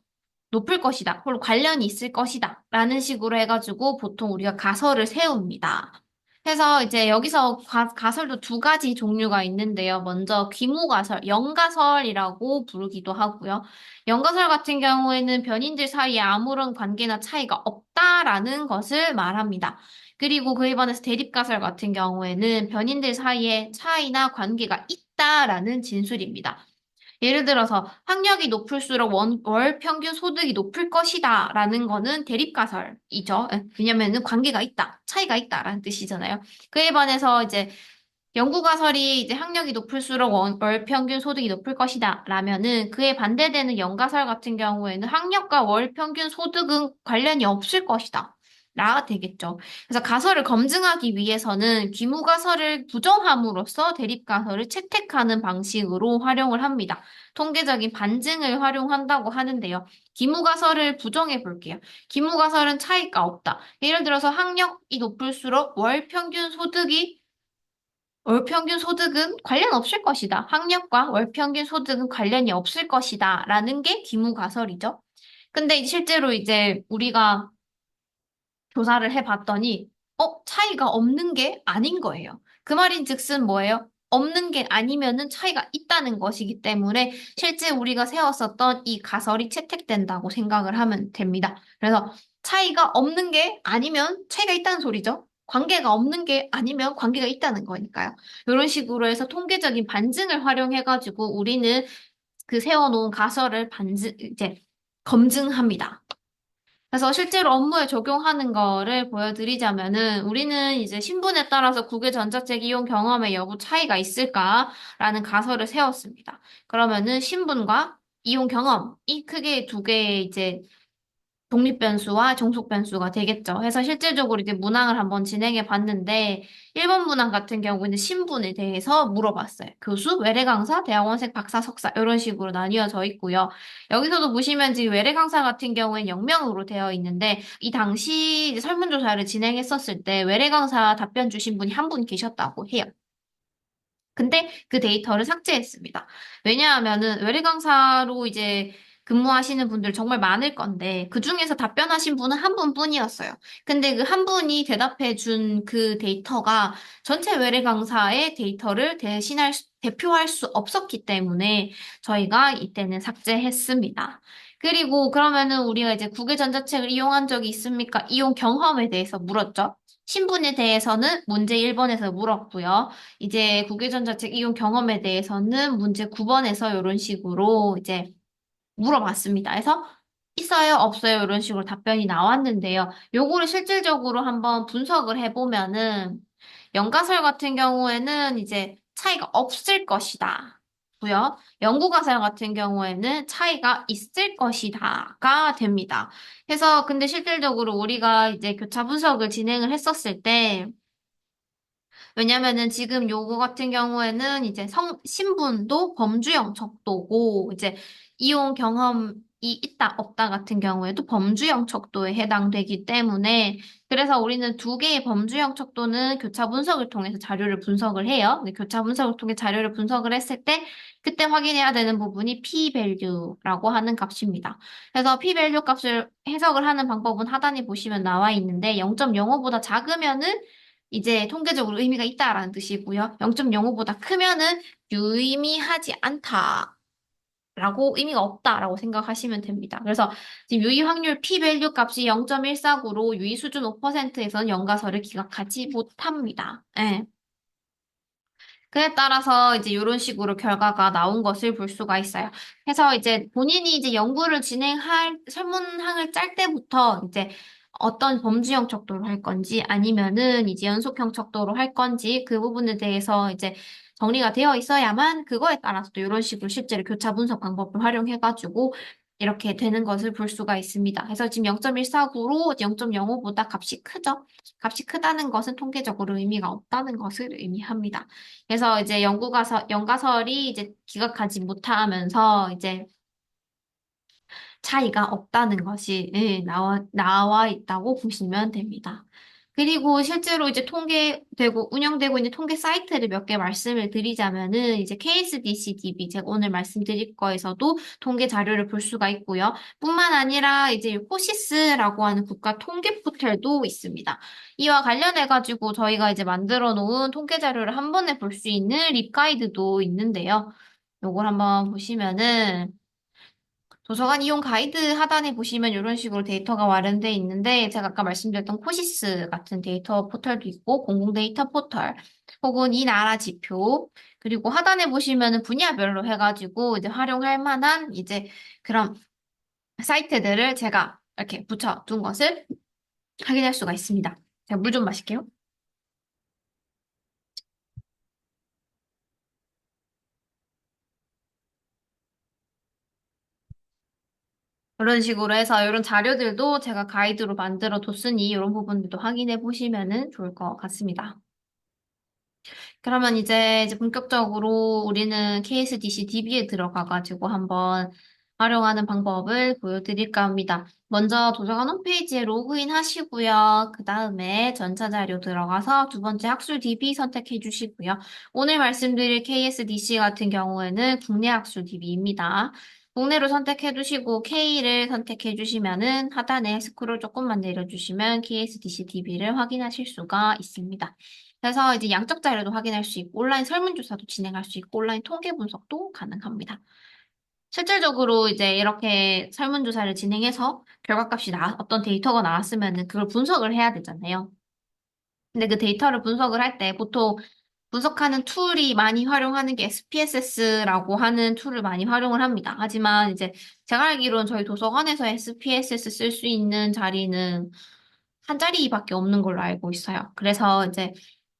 높을 것이다. 혹은 관련이 있을 것이다. 라는 식으로 해가지고 보통 우리가 가설을 세웁니다. 그래서 이제 여기서 가설도 두 가지 종류가 있는데요. 먼저 귀무가설, 영가설이라고 부르기도 하고요. 영가설 같은 경우에는 변인들 사이에 아무런 관계나 차이가 없다라는 것을 말합니다. 그리고 그에 반해서 대립가설 같은 경우에는 변인들 사이에 차이나 관계가 있다라는 진술입니다. 예를 들어서 학력이 높을수록 월 평균 소득이 높을 것이다 라는 거는 대립가설이죠. 왜냐면은 관계가 있다, 차이가 있다라는 뜻이잖아요. 그에 반해서 이제 연구가설이 이제 학력이 높을수록 월 평균 소득이 높을 것이다 라면은 그에 반대되는 연가설 같은 경우에는 학력과 월 평균 소득은 관련이 없을 것이다. 라 되겠죠. 그래서 가설을 검증하기 위해서는 귀무가설을 부정함으로써 대립가설을 채택하는 방식으로 활용을 합니다. 통계적인 반증을 활용한다고 하는데요. 귀무가설을 부정해 볼게요. 귀무가설은 차이가 없다. 예를 들어서 학력이 높을수록 월 평균 소득은 관련 없을 것이다. 학력과 월 평균 소득은 관련이 없을 것이다. 라는 게 귀무가설이죠. 근데 실제로 이제 우리가 조사를 해봤더니, 차이가 없는 게 아닌 거예요. 그 말인즉슨 뭐예요? 없는 게 아니면은 차이가 있다는 것이기 때문에 실제 우리가 세웠었던 이 가설이 채택된다고 생각을 하면 됩니다. 그래서 차이가 없는 게 아니면 차이가 있다는 소리죠. 관계가 없는 게 아니면 관계가 있다는 거니까요. 이런 식으로 해서 통계적인 반증을 활용해가지고 우리는 그 세워놓은 가설을 이제 검증합니다. 그래서 실제로 업무에 적용하는 거를 보여드리자면은 우리는 이제 신분에 따라서 국외 전자책 이용 경험의 여부 차이가 있을까라는 가설을 세웠습니다. 그러면은 신분과 이용 경험이 크게 두 개의 이제 독립변수와 종속변수가 되겠죠. 해서 실질적으로 이제 문항을 한번 진행해 봤는데, 1번 문항 같은 경우는 신분에 대해서 물어봤어요. 교수, 외래 강사, 대학원생, 박사, 석사, 이런 식으로 나뉘어져 있고요. 여기서도 보시면 지금 외래 강사 같은 경우에는 영명으로 되어 있는데, 이 당시 이제 설문조사를 진행했었을 때 외래 강사 답변 주신 분이 한 분 계셨다고 해요. 근데 그 데이터를 삭제했습니다. 왜냐하면은 외래 강사로 이제 근무하시는 분들 정말 많을 건데 그 중에서 답변하신 분은 한 분뿐이었어요. 근데 그 한 분이 대답해 준 그 데이터가 전체 외래 강사의 데이터를 대표할 수 없었기 때문에 저희가 이때는 삭제했습니다. 그리고 그러면은 우리가 이제 국외전자책을 이용한 적이 있습니까? 이용 경험에 대해서 물었죠. 신분에 대해서는 문제 1번에서 물었고요. 이제 국외전자책 이용 경험에 대해서는 문제 9번에서 이런 식으로 이제 물어봤습니다. 그래서 있어요, 없어요, 이런 식으로 답변이 나왔는데요. 요거를 실질적으로 한번 분석을 해보면은, 연가설 같은 경우에는 이제 차이가 없을 것이다. 고요. 영구가설 같은 경우에는 차이가 있을 것이다가 됩니다. 그래서 근데 실질적으로 우리가 이제 교차 분석을 진행을 했었을 때, 왜냐면은 지금 요거 같은 경우에는 이제 신분도 범주형 척도고, 이제 이용 경험이 있다, 없다 같은 경우에도 범주형 척도에 해당되기 때문에, 그래서 우리는 두 개의 범주형 척도는 교차 분석을 통해서 자료를 분석을 해요. 근데 교차 분석을 통해 자료를 분석을 했을 때, 그때 확인해야 되는 부분이 p-value라고 하는 값입니다. 그래서 p-value 값을 해석을 하는 방법은 하단에 보시면 나와 있는데, 0.05보다 작으면은 이제 통계적으로 의미가 있다라는 뜻이고요. 0.05보다 크면은 유의미하지 않다라고 의미가 없다라고 생각하시면 됩니다. 그래서 지금 유의 확률 p-value 값이 0.149로 유의 수준 5%에서는 연가설을 기각하지 못합니다. 예. 그에 따라서 이제 이런 식으로 결과가 나온 것을 볼 수가 있어요. 그래서 이제 본인이 이제 연구를 진행할 설문항을 짤 때부터 이제 어떤 범주형 척도로 할 건지 아니면은 이제 연속형 척도로 할 건지 그 부분에 대해서 이제 정리가 되어 있어야만 그거에 따라서 또 이런 식으로 실제로 교차 분석 방법을 활용해가지고 이렇게 되는 것을 볼 수가 있습니다. 그래서 지금 0.149로 0.05보다 값이 크죠? 값이 크다는 것은 통계적으로 의미가 없다는 것을 의미합니다. 그래서 이제 연가설이 이제 기각하지 못하면서 이제 차이가 없다는 것이 예, 나와 있다고 보시면 됩니다. 그리고 실제로 이제 운영되고 있는 통계 사이트를 몇 개 말씀을 드리자면은, 이제 KSDC-DB, 제가 오늘 말씀드릴 거에서도 통계 자료를 볼 수가 있고요. 뿐만 아니라 이제 호시스라고 하는 국가 통계 포털도 있습니다. 이와 관련해가지고 저희가 이제 만들어 놓은 통계 자료를 한 번에 볼 수 있는 립 가이드도 있는데요. 요걸 한번 보시면은, 도서관 이용 가이드 하단에 보시면 이런 식으로 데이터가 마련되어 있는데, 제가 아까 말씀드렸던 코시스 같은 데이터 포털도 있고, 공공 데이터 포털, 혹은 이 나라 지표, 그리고 하단에 보시면은 분야별로 해가지고 이제 활용할 만한 이제 그런 사이트들을 제가 이렇게 붙여둔 것을 확인할 수가 있습니다. 제가 물 좀 마실게요. 이런 식으로 해서 이런 자료들도 제가 가이드로 만들어 뒀으니 이런 부분들도 확인해 보시면은 좋을 것 같습니다. 그러면 이제 본격적으로 우리는 KSDC DB에 들어가가지고 한번 활용하는 방법을 보여드릴까 합니다. 먼저 도서관 홈페이지에 로그인 하시고요. 그 다음에 전자자료 들어가서 두 번째 학술 DB 선택해 주시고요. 오늘 말씀드릴 KSDC 같은 경우에는 국내 학술 DB입니다. 국내로 선택해 두시고 K를 선택해 주시면은 하단에 스크롤 조금만 내려주시면 KSDC DB를 확인하실 수가 있습니다. 그래서 이제 양적 자료도 확인할 수 있고, 온라인 설문조사도 진행할 수 있고, 온라인 통계 분석도 가능합니다. 실질적으로 이제 이렇게 설문조사를 진행해서 결과값이 어떤 데이터가 나왔으면은 그걸 분석을 해야 되잖아요. 근데 그 데이터를 분석을 할 때 보통 분석하는 툴이 많이 활용하는 게 SPSS라고 하는 툴을 많이 활용을 합니다. 하지만 이제 제가 알기로는 저희 도서관에서 SPSS 쓸 수 있는 자리는 한 자리밖에 없는 걸로 알고 있어요. 그래서 이제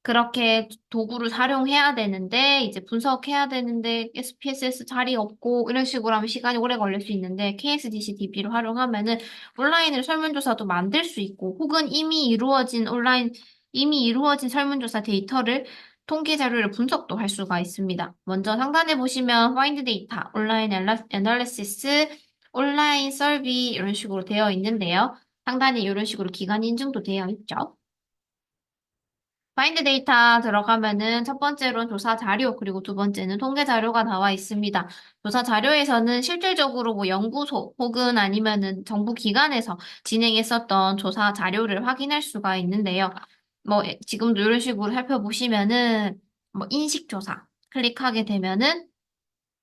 그렇게 도구를 활용해야 되는데, 이제 분석해야 되는데, SPSS 자리 없고, 이런 식으로 하면 시간이 오래 걸릴 수 있는데, KSDC-DB를 활용하면은 온라인으로 설문조사도 만들 수 있고, 혹은 이미 이루어진 설문조사 데이터를 통계 자료를 분석도 할 수가 있습니다. 먼저 상단에 보시면 Find Data, 온라인 애널리시스, 온라인 서비 이런 식으로 되어 있는데요. 상단에 이런 식으로 기간 인증도 되어 있죠. 파인드 데이터 들어가면은 첫 번째로는 조사 자료, 그리고 두 번째는 통계 자료가 나와 있습니다. 조사 자료에서는 실질적으로 뭐 연구소 혹은 아니면은 정부 기관에서 진행했었던 조사 자료를 확인할 수가 있는데요. 뭐 지금도 이런 식으로 살펴보시면은 뭐 인식조사 클릭하게 되면은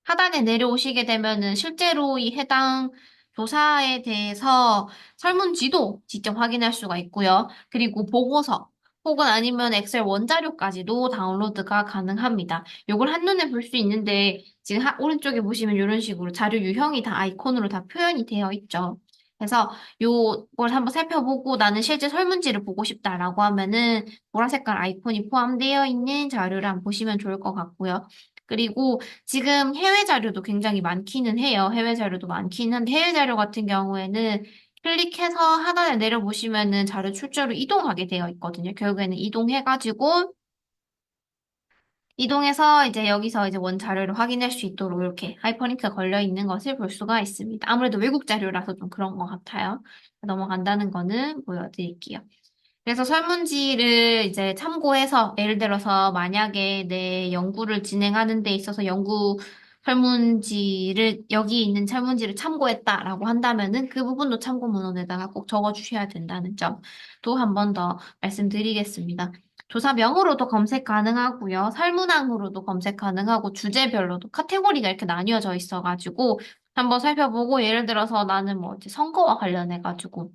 하단에 내려오시게 되면은 실제로 이 해당 조사에 대해서 설문지도 직접 확인할 수가 있고요. 그리고 보고서 혹은 아니면 엑셀 원자료까지도 다운로드가 가능합니다. 이걸 한눈에 볼 수 있는데 지금 오른쪽에 보시면 이런 식으로 자료 유형이 다 아이콘으로 다 표현이 되어 있죠. 그래서 요걸 한번 살펴보고 나는 실제 설문지를 보고 싶다라고 하면은 보라 색깔 아이콘이 포함되어 있는 자료를 한번 보시면 좋을 것 같고요. 그리고 지금 해외 자료도 굉장히 많기는 해요. 해외 자료도 많긴 한데 해외 자료 같은 경우에는 클릭해서 하단에 내려보시면은 자료 출처로 이동하게 되어 있거든요. 결국에는 이동해서 이제 여기서 이제 원 자료를 확인할 수 있도록 이렇게 하이퍼링크가 걸려 있는 것을 볼 수가 있습니다. 아무래도 외국 자료라서 좀 그런 것 같아요. 넘어간다는 거는 보여드릴게요. 그래서 설문지를 이제 참고해서 예를 들어서 만약에 내 연구를 진행하는 데 있어서 연구 설문지를 여기 있는 설문지를 참고했다라고 한다면은 그 부분도 참고 문헌에다가 꼭 적어 주셔야 된다는 점 또 한 번 더 말씀드리겠습니다. 조사명으로도 검색 가능하고요. 설문항으로도 검색 가능하고 주제별로도 카테고리가 이렇게 나뉘어져 있어가지고 한번 살펴보고 예를 들어서 나는 뭐 이제 선거와 관련해가지고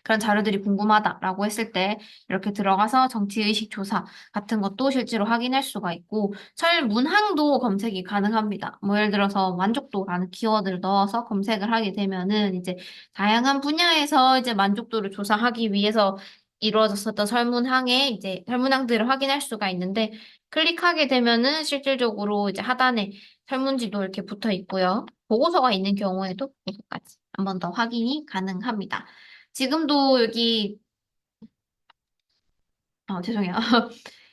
그런 자료들이 궁금하다라고 했을 때 이렇게 들어가서 정치의식 조사 같은 것도 실제로 확인할 수가 있고 설문항도 검색이 가능합니다. 뭐 예를 들어서 만족도라는 키워드를 넣어서 검색을 하게 되면은 이제 다양한 분야에서 이제 만족도를 조사하기 위해서 이루어졌었던 설문항에 이제 설문항들을 확인할 수가 있는데 클릭하게 되면은 실질적으로 이제 하단에 설문지도 이렇게 붙어 있고요. 보고서가 있는 경우에도 보고서까지 한 번 더 확인이 가능합니다. 지금도 여기, 죄송해요.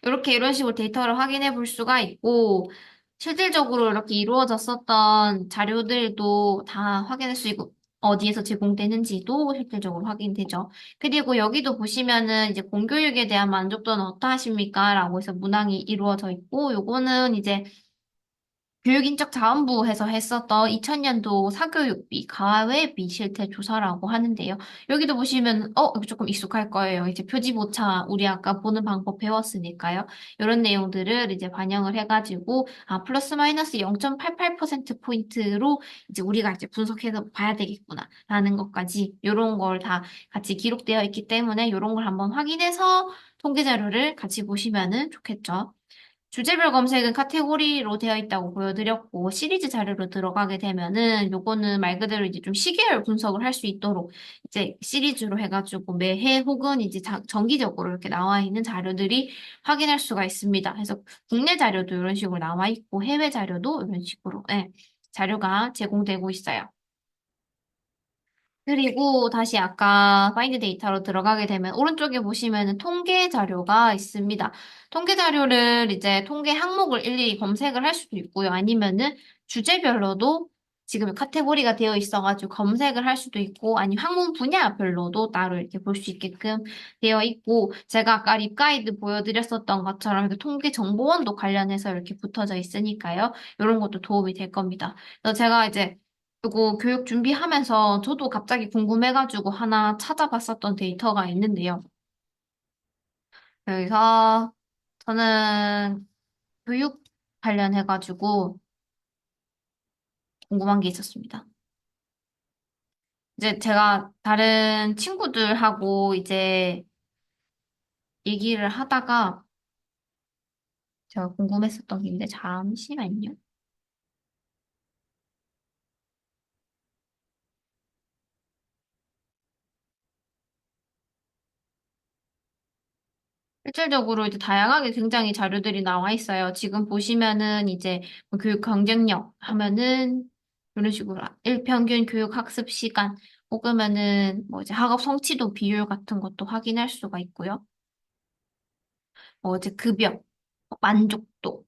이렇게 이런 식으로 데이터를 확인해 볼 수가 있고, 실질적으로 이렇게 이루어졌었던 자료들도 다 확인할 수 있고, 어디에서 제공되는지도 실질적으로 확인되죠. 그리고 여기도 보시면은 이제 공교육에 대한 만족도는 어떠하십니까? 라고 해서 문항이 이루어져 있고, 요거는 이제 교육인적자원부에서 했었던 2000년도 사교육비, 가외비 실태 조사라고 하는데요. 여기도 보시면, 이거 조금 익숙할 거예요. 이제 표지모차, 우리 아까 보는 방법 배웠으니까요. 이런 내용들을 이제 반영을 해가지고, 플러스 마이너스 0.88%포인트로 이제 우리가 이제 분석해서 봐야 되겠구나. 라는 것까지, 이런 걸 다 같이 기록되어 있기 때문에, 이런 걸 한번 확인해서 통계 자료를 같이 보시면은 좋겠죠. 주제별 검색은 카테고리로 되어 있다고 보여드렸고, 시리즈 자료로 들어가게 되면은, 요거는 말 그대로 이제 좀 시계열 분석을 할 수 있도록, 이제 시리즈로 해가지고 매해 혹은 이제 정기적으로 이렇게 나와 있는 자료들이 확인할 수가 있습니다. 그래서 국내 자료도 이런 식으로 나와 있고, 해외 자료도 이런 식으로, 자료가 제공되고 있어요. 그리고 다시 아까 파인드 데이터로 들어가게 되면 오른쪽에 보시면은 통계 자료가 있습니다. 통계 자료를 이제 통계 항목을 일일이 검색을 할 수도 있고요. 아니면은 주제별로도 지금 카테고리가 되어 있어가지고 검색을 할 수도 있고 아니면 학문 분야별로도 따로 이렇게 볼 수 있게끔 되어 있고 제가 아까 립가이드 보여드렸었던 것처럼 이렇게 통계 정보원도 관련해서 이렇게 붙어져 있으니까요. 이런 것도 도움이 될 겁니다. 그래서 제가 이제 그리고 교육 준비하면서 저도 갑자기 궁금해가지고 하나 찾아봤었던 데이터가 있는데요. 여기서 저는 교육 관련해가지고 궁금한 게 있었습니다. 이제 제가 다른 친구들하고 이제 얘기를 하다가 제가 궁금했었던 게 있는데 잠시만요. 실질적으로 이제 다양하게 굉장히 자료들이 나와 있어요. 지금 보시면은 이제 뭐 교육 경쟁력 하면은 이런 식으로 일평균 교육 학습 시간 혹으면은 뭐 이제 학업 성취도 비율 같은 것도 확인할 수가 있고요. 뭐 이제 급여, 만족도,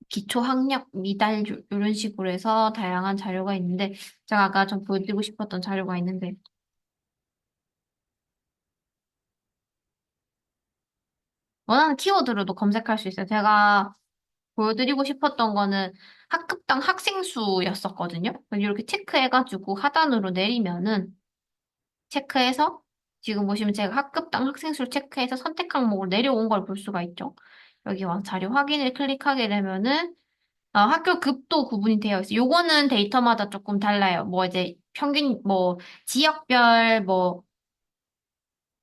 기초 학력 미달률 이런 식으로 해서 다양한 자료가 있는데 제가 아까 좀 보여드리고 싶었던 자료가 있는데 원하는 키워드로도 검색할 수 있어요. 제가 보여드리고 싶었던 거는 학급당 학생 수였었거든요. 이렇게 체크해가지고 하단으로 내리면은 체크해서 지금 보시면 제가 학급당 학생 수를 체크해서 선택 항목으로 내려온 걸 볼 수가 있죠. 여기 와 자료 확인을 클릭하게 되면은 학교 급도 구분이 되어 있어요. 요거는 데이터마다 조금 달라요. 뭐 이제 평균 뭐 지역별 뭐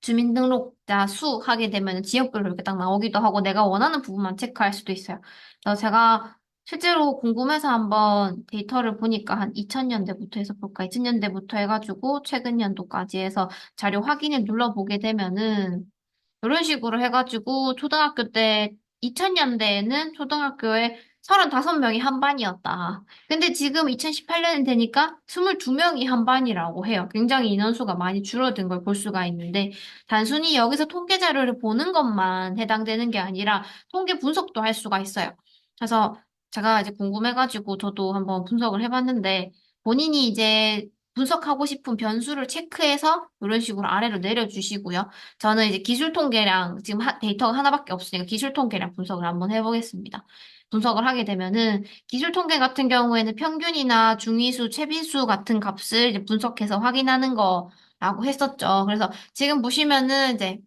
주민등록자 수 하게 되면 지역별로 이렇게 딱 나오기도 하고 내가 원하는 부분만 체크할 수도 있어요. 그래서 제가 실제로 궁금해서 한번 데이터를 보니까 한 2000년대부터 해서 볼까? 2000년대부터 해가지고 최근 연도까지 해서 자료 확인을 눌러보게 되면은 이런 식으로 해가지고 초등학교 때 2000년대에는 초등학교에 35명이 한 반이었다. 근데 지금 2018년이 되니까 22명이 한 반이라고 해요. 굉장히 인원수가 많이 줄어든 걸 볼 수가 있는데 단순히 여기서 통계 자료를 보는 것만 해당되는 게 아니라 통계 분석도 할 수가 있어요. 그래서 제가 이제 궁금해가지고 저도 한번 분석을 해봤는데 본인이 이제 분석하고 싶은 변수를 체크해서 이런 식으로 아래로 내려주시고요. 저는 이제 기술 통계랑 지금 데이터가 하나밖에 없으니까 기술 통계랑 분석을 한번 해보겠습니다. 분석을 하게 되면은 기술 통계 같은 경우에는 평균이나 중위수, 최빈수 같은 값을 이제 분석해서 확인하는 거라고 했었죠. 그래서 지금 보시면은 이제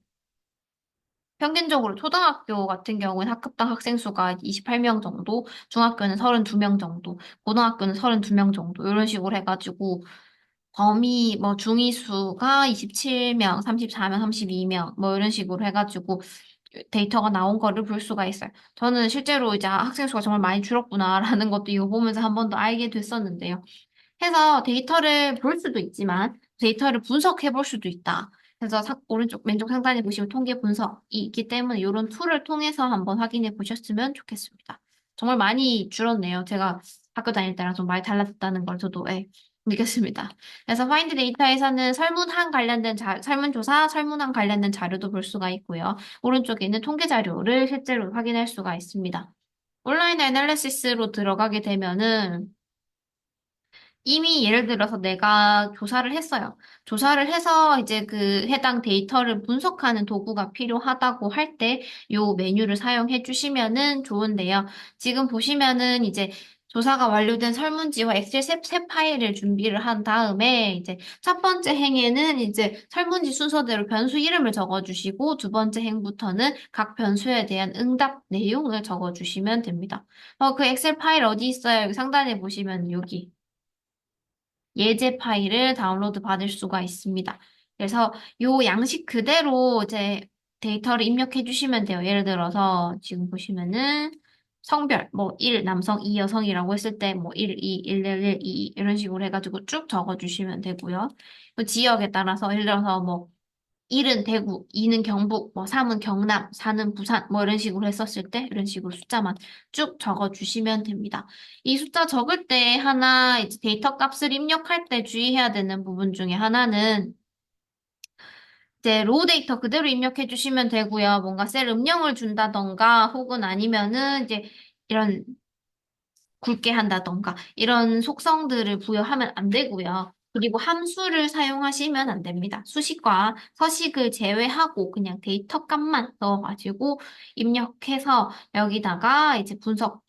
평균적으로 초등학교 같은 경우는 학급당 학생 수가 28명 정도, 중학교는 32명 정도, 고등학교는 32명 정도 이런 식으로 해가지고 범위, 뭐, 중위수가 27명, 34명, 32명, 뭐, 이런 식으로 해가지고 데이터가 나온 거를 볼 수가 있어요. 저는 실제로 이제 학생 수가 정말 많이 줄었구나라는 것도 이거 보면서 한 번 더 알게 됐었는데요. 해서 데이터를 볼 수도 있지만 데이터를 분석해 볼 수도 있다. 그래서 오른쪽, 왼쪽 상단에 보시면 통계 분석이 있기 때문에 이런 툴을 통해서 한번 확인해 보셨으면 좋겠습니다. 정말 많이 줄었네요. 제가 학교 다닐 때랑 좀 많이 달라졌다는 걸 저도 느꼈습니다. 그래서 파인드 데이터에서는 설문조사, 설문항 관련된 자료도 볼 수가 있고요. 오른쪽에 있는 통계 자료를 실제로 확인할 수가 있습니다. 온라인 애널리시스로 들어가게 되면은 이미 예를 들어서 내가 조사를 했어요. 조사를 해서 이제 그 해당 데이터를 분석하는 도구가 필요하다고 할 때 요 메뉴를 사용해 주시면은 좋은데요. 지금 보시면은 이제 조사가 완료된 설문지와 엑셀 새 파일을 준비를 한 다음에 이제 첫 번째 행에는 이제 설문지 순서대로 변수 이름을 적어 주시고 두 번째 행부터는 각 변수에 대한 응답 내용을 적어 주시면 됩니다. 그 엑셀 파일 어디 있어요? 여기 상단에 보시면 여기. 예제 파일을 다운로드 받을 수가 있습니다. 그래서 요 양식 그대로 이제 데이터를 입력해 주시면 돼요. 예를 들어서 지금 보시면은 성별, 뭐 1, 남성, 2, 여성이라고 했을 때 뭐 1, 2, 1, 1, 1, 2 이런 식으로 해가지고 쭉 적어 주시면 되고요. 그 지역에 따라서 예를 들어서 뭐 1은 대구, 2는 경북, 뭐 3은 경남, 4는 부산, 뭐 이런 식으로 했었을 때 이런 식으로 숫자만 쭉 적어 주시면 됩니다. 이 숫자 적을 때 하나 이제 데이터 값을 입력할 때 주의해야 되는 부분 중에 하나는 이제 로우 데이터 그대로 입력해 주시면 되고요. 뭔가 셀 음영을 준다던가 혹은 아니면은 이제 이런 굵게 한다던가 이런 속성들을 부여하면 안 되고요. 그리고 함수를 사용하시면 안 됩니다. 수식과 서식을 제외하고 그냥 데이터 값만 넣어가지고 입력해서 여기다가 이제 분석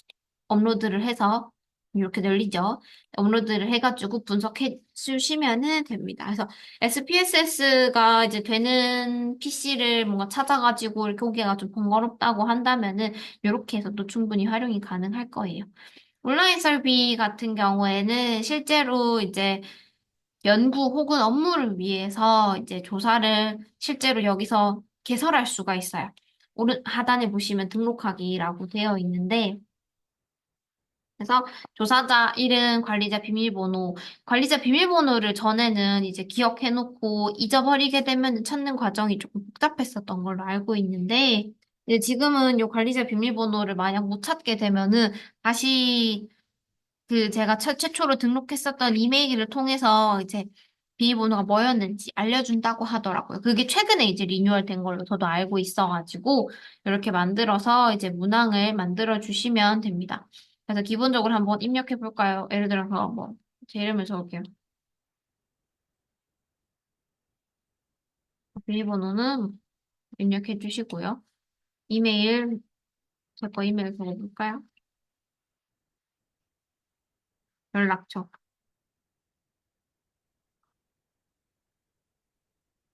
업로드를 해서 이렇게 늘리죠. 업로드를 해가지고 분석해 주시면은 됩니다. 그래서 SPSS가 이제 되는 PC를 뭔가 찾아가지고 이렇게 오기가 좀 번거롭다고 한다면은 이렇게 해서도 충분히 활용이 가능할 거예요. 온라인 설비 같은 경우에는 실제로 이제 연구 혹은 업무를 위해서 이제 조사를 실제로 여기서 개설할 수가 있어요. 오른 하단에 보시면 등록하기라고 되어 있는데, 그래서 조사자 이름, 관리자 비밀번호, 관리자 비밀번호를 전에는 이제 기억해놓고 잊어버리게 되면 찾는 과정이 조금 복잡했었던 걸로 알고 있는데, 이제 지금은 이 관리자 비밀번호를 만약 못 찾게 되면은 다시 그 제가 최초로 등록했었던 이메일을 통해서 이제 비밀번호가 뭐였는지 알려준다고 하더라고요. 그게 최근에 이제 리뉴얼 된 걸로 저도 알고 있어가지고 이렇게 만들어서 이제 문항을 만들어 주시면 됩니다. 그래서 기본적으로 한번 입력해 볼까요? 예를 들어서 뭐 제 이름을 적을게요. 비밀번호는 입력해 주시고요. 이메일 제 거 이메일 적어볼까요? 연락처.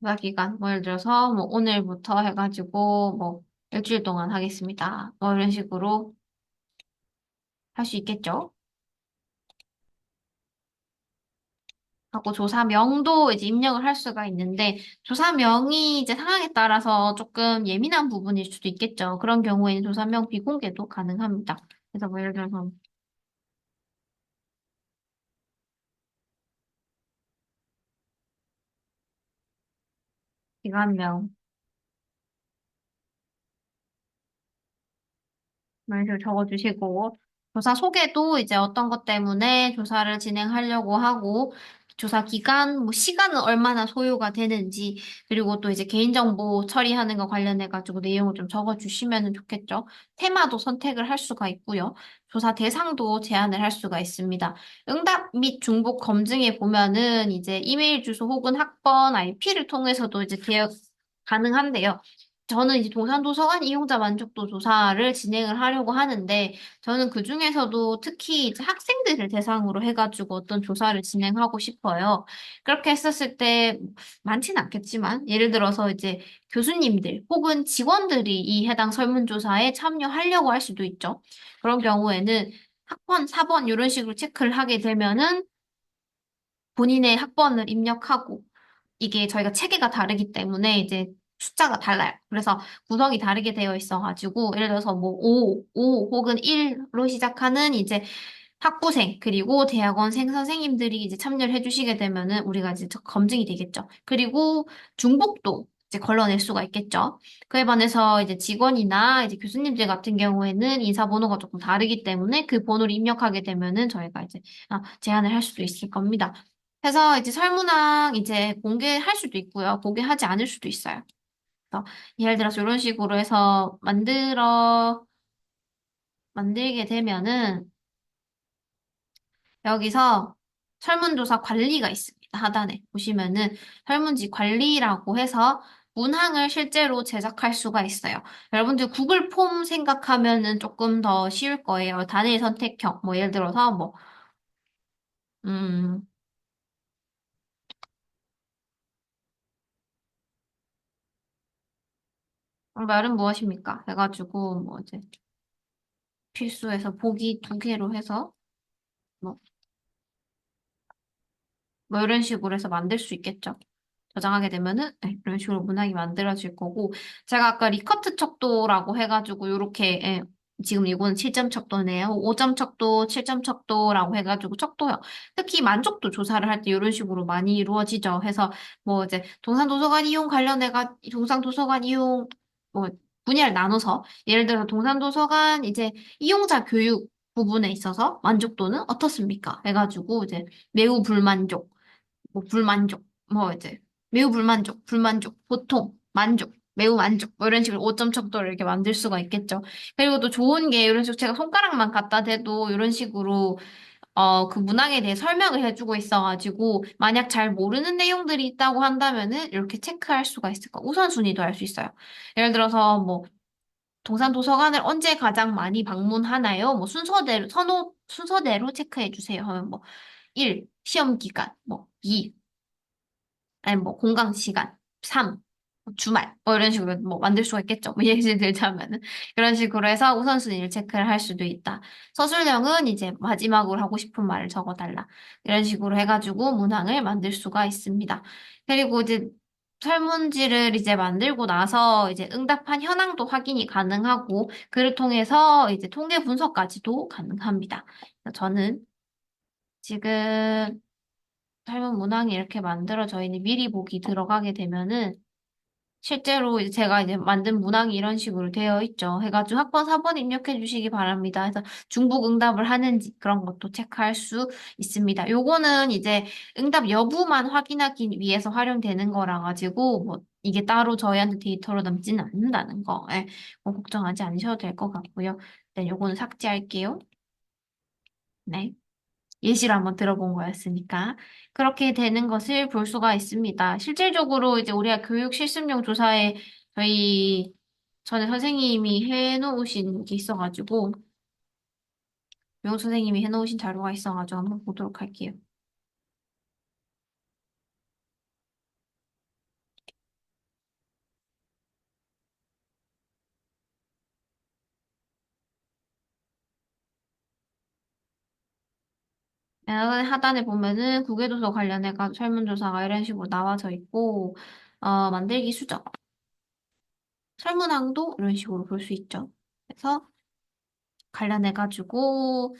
조사 기간, 뭐 예를 들어서 뭐 오늘부터 해가지고 뭐 일주일 동안 하겠습니다. 뭐 이런 식으로 할 수 있겠죠? 하고 조사명도 이제 입력을 할 수가 있는데 조사명이 이제 상황에 따라서 조금 예민한 부분일 수도 있겠죠. 그런 경우에는 조사명 비공개도 가능합니다. 그래서 뭐 예를 들어서 기관명 이런 식으로 적어주시고, 조사 소개도 이제 어떤 것 때문에 조사를 진행하려고 하고, 조사 기간, 뭐 시간은 얼마나 소요가 되는지, 그리고 또 이제 개인정보 처리하는 거 관련해가지고 내용을 좀 적어주시면 좋겠죠. 테마도 선택을 할 수가 있고요. 조사 대상도 제한을 할 수가 있습니다. 응답 및 중복 검증에 보면은 이제 이메일 주소 혹은 학번 IP를 통해서도 이제 대여 가능한데요. 저는 이제 동산도서관 이용자 만족도 조사를 진행을 하려고 하는데, 저는 그중에서도 특히 이제 학생들을 대상으로 해가지고 어떤 조사를 진행하고 싶어요. 그렇게 했었을 때, 많지는 않겠지만, 예를 들어서 이제 교수님들 혹은 직원들이 이 해당 설문조사에 참여하려고 할 수도 있죠. 그런 경우에는 학번, 사번 이런 식으로 체크를 하게 되면은 본인의 학번을 입력하고, 이게 저희가 체계가 다르기 때문에 이제 숫자가 달라요. 그래서 구성이 다르게 되어 있어가지고, 예를 들어서 뭐 5 혹은 1로 시작하는 이제 학부생, 그리고 대학원 생 선생님들이 이제 참여를 해주시게 되면은 우리가 이제 검증이 되겠죠. 그리고 중복도 이제 걸러낼 수가 있겠죠. 그에 반해서 이제 직원이나 이제 교수님들 같은 경우에는 인사번호가 조금 다르기 때문에 그 번호를 입력하게 되면은 저희가 이제 제한을 할 수도 있을 겁니다. 그래서 이제 설문항 이제 공개할 수도 있고요. 공개하지 않을 수도 있어요. 그래서 예를 들어서 이런 식으로 해서 만들게 되면은 여기서 설문조사 관리가 있습니다. 하단에 보시면은 설문지 관리라고 해서 문항을 실제로 제작할 수가 있어요. 여러분들 구글 폼 생각하면은 조금 더 쉬울 거예요. 단일 선택형, 뭐 예를 들어서 뭐, 음, 말은 무엇입니까? 해가지고 뭐 이제 필수에서 보기 두 개로 해서 뭐, 뭐 이런 식으로 해서 만들 수 있겠죠. 저장하게 되면은 네, 이런 식으로 문항이 만들어질 거고 제가 아까 리커트 척도라고 해가지고 요렇게 지금 이거는 7점 척도네요. 5점 척도, 7점 척도라고 해가지고 척도요. 특히 만족도 조사를 할 때 이런 식으로 많이 이루어지죠. 해서 뭐 이제 동산도서관 이용 관련해가 동산도서관 이용 뭐 분야를 나눠서 예를 들어 동산도서관 이제 이용자 교육 부분에 있어서 만족도는 어떻습니까? 해가지고 이제 매우 불만족 뭐 불만족, 뭐 이제 매우 불만족, 불만족, 보통, 만족, 매우 만족, 뭐 이런 식으로 5점 척도를 이렇게 만들 수가 있겠죠. 그리고 또 좋은 게 이런 식으로 제가 손가락만 갖다 대도 이런 식으로 그 문항에 대해 설명을 해주고 있어가지고 만약 잘 모르는 내용들이 있다고 한다면은 이렇게 체크할 수가 있을 거. 우선순위도 할 수 있어요. 예를 들어서 뭐 동산 도서관을 언제 가장 많이 방문하나요? 뭐 순서대로 체크해 주세요. 하면 뭐 1. 시험 기간, 뭐 2. 아니 뭐 공강 시간, 3, 뭐 주말 뭐 이런 식으로 뭐 만들 수가 있겠죠. 뭐 예를 들자면은 그런 식으로 해서 우선순위를 체크를 할 수도 있다. 서술형은 이제 마지막으로 하고 싶은 말을 적어달라. 이런 식으로 해가지고 문항을 만들 수가 있습니다. 그리고 이제 설문지를 이제 만들고 나서 이제 응답한 현황도 확인이 가능하고 그를 통해서 이제 통계 분석까지도 가능합니다. 저는 지금 삶은 문항이 이렇게 만들어져 있는 미리 보기 들어가게 되면은 실제로 이제 제가 이제 만든 문항이 이런 식으로 되어 있죠. 해가지고 학번 4번 입력해 주시기 바랍니다. 해서 중복 응답을 하는지 그런 것도 체크할 수 있습니다. 요거는 이제 응답 여부만 확인하기 위해서 활용되는 거라 가지고 뭐 이게 따로 저희한테 데이터로 남지는 않는다는 거. 예. 뭐 걱정하지 않으셔도 될 것 같고요. 네, 요거는 삭제할게요. 네. 예시로 한번 들어본 거였으니까. 그렇게 되는 것을 볼 수가 있습니다. 실질적으로 이제 우리가 교육 실습용 조사에 저희 전에 선생님이 해놓으신 게 있어가지고, 명 선생님이 해놓으신 자료가 있어가지고 한번 보도록 할게요. 하단에 보면은 국외도서 관련해가 설문조사가 이런 식으로 나와져 있고, 만들기 수정, 설문항도 이런 식으로 볼 수 있죠. 그래서 관련해가지고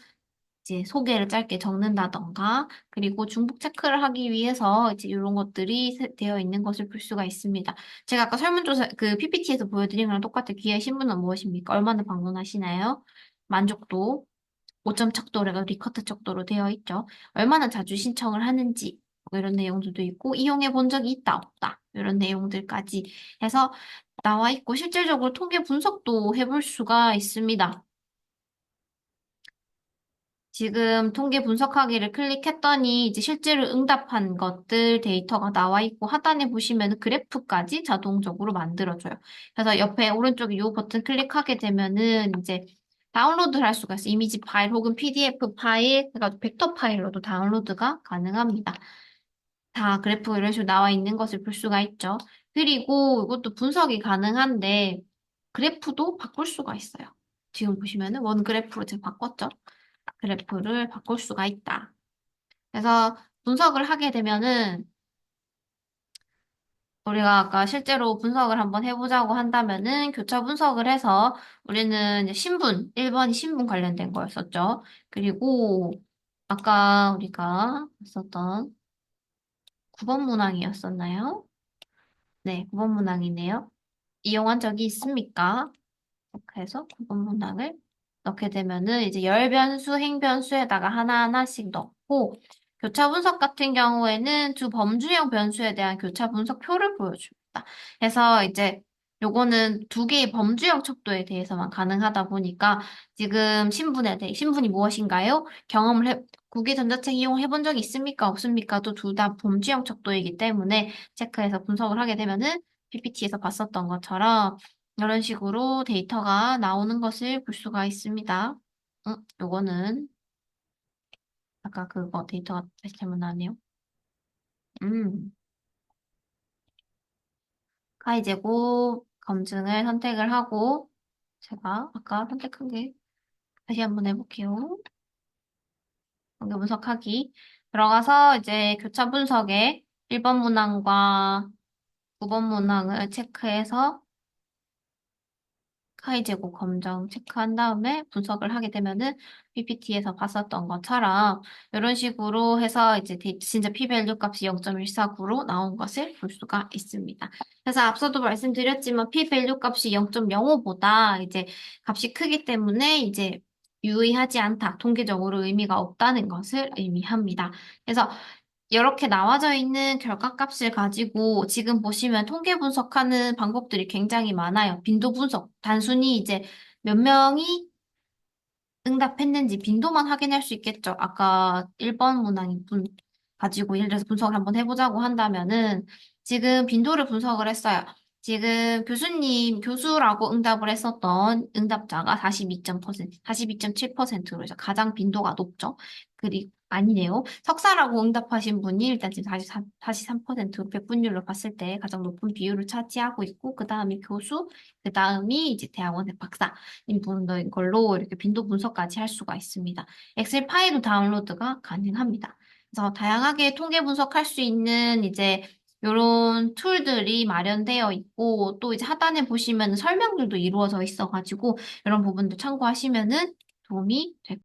이제 소개를 짧게 적는다던가, 그리고 중복 체크를 하기 위해서 이제 이런 것들이 되어 있는 것을 볼 수가 있습니다. 제가 아까 설문조사, 그 PPT에서 보여드린 거랑 똑같아. 귀하의 신분은 무엇입니까? 얼마나 방문하시나요? 만족도, 5점 척도로, 리커트 척도로 되어 있죠. 얼마나 자주 신청을 하는지, 뭐 이런 내용들도 있고, 이용해 본 적이 있다, 없다. 이런 내용들까지 해서 나와 있고, 실질적으로 통계 분석도 해볼 수가 있습니다. 지금 통계 분석하기를 클릭했더니 이제 실제로 응답한 것들 데이터가 나와 있고 하단에 보시면 그래프까지 자동적으로 만들어줘요. 그래서 옆에 오른쪽에 이 버튼 클릭하게 되면은 이제 다운로드를 할 수가 있어요. 이미지 파일 혹은 PDF 파일, 그러니까 벡터 파일로도 다운로드가 가능합니다. 다 그래프 이런 식으로 나와 있는 것을 볼 수가 있죠. 그리고 이것도 분석이 가능한데 그래프도 바꿀 수가 있어요. 지금 보시면은 원 그래프로 제가 바꿨죠. 그래프를 바꿀 수가 있다. 그래서 분석을 하게 되면은 우리가 아까 실제로 분석을 한번 해보자고 한다면은 교차 분석을 해서 우리는 이제 신분, 1번이 신분 관련된 거였었죠. 그리고 아까 우리가 썼던 9번 문항이었었나요? 네, 9번 문항이네요. 이용한 적이 있습니까? 이렇게 해서 구분 문항을 넣게 되면은 이제 열 변수, 행 변수에다가 하나하나씩 넣고 교차 분석 같은 경우에는 두 범주형 변수에 대한 교차 분석표를 보여줍니다. 그래서 이제 요거는 두 개의 범주형 척도에 대해서만 가능하다 보니까 지금 신분이 무엇인가요? 국외 전자책 이용을 해본 적이 있습니까? 없습니까? 또 둘 다 범주형 척도이기 때문에 체크해서 분석을 하게 되면은 PPT에서 봤었던 것처럼 이런 식으로 데이터가 나오는 것을 볼 수가 있습니다. 요거는 아까 그거 데이터가 다시 잘못 나왔네요. 음, 카이 제곱 검증을 선택을 하고 제가 아까 선택한 게 다시 한번 해볼게요. 관계 분석하기. 들어가서 이제 교차 분석에 1번 문항과 9번 문항을 체크해서 카이 제곱 검정 체크한 다음에 분석을 하게 되면은 PPT에서 봤었던 것처럼 이런 식으로 해서 이제 진짜 p-value 값이 0.149로 나온 것을 볼 수가 있습니다. 그래서 앞서도 말씀드렸지만 p-value 값이 0.05보다 이제 값이 크기 때문에 이제 유의하지 않다, 통계적으로 의미가 없다는 것을 의미합니다. 그래서 이렇게 나와져 있는 결과값을 가지고 지금 보시면 통계 분석하는 방법들이 굉장히 많아요. 빈도 분석. 단순히 이제 몇 명이 응답했는지 빈도만 확인할 수 있겠죠. 아까 1번 문항 가지고 예를 들어서 분석을 한번 해보자고 한다면은 지금 빈도를 분석을 했어요. 지금 교수라고 응답을 했었던 응답자가 42.7%로 해서 가장 빈도가 높죠. 그리고 아니네요. 석사라고 응답하신 분이 일단 지금 43%로 백분율로 봤을 때 가장 높은 비율을 차지하고 있고, 그 다음이 교수, 그 다음이 이제 대학원의 박사. 인분인 걸로 이렇게 빈도 분석까지 할 수가 있습니다. 엑셀 파일도 다운로드가 가능합니다. 그래서 다양하게 통계 분석할 수 있는 이제 이런 툴들이 마련되어 있고 또 이제 하단에 보시면 설명들도 이루어져 있어가지고 이런 부분도 참고하시면은 도움이 될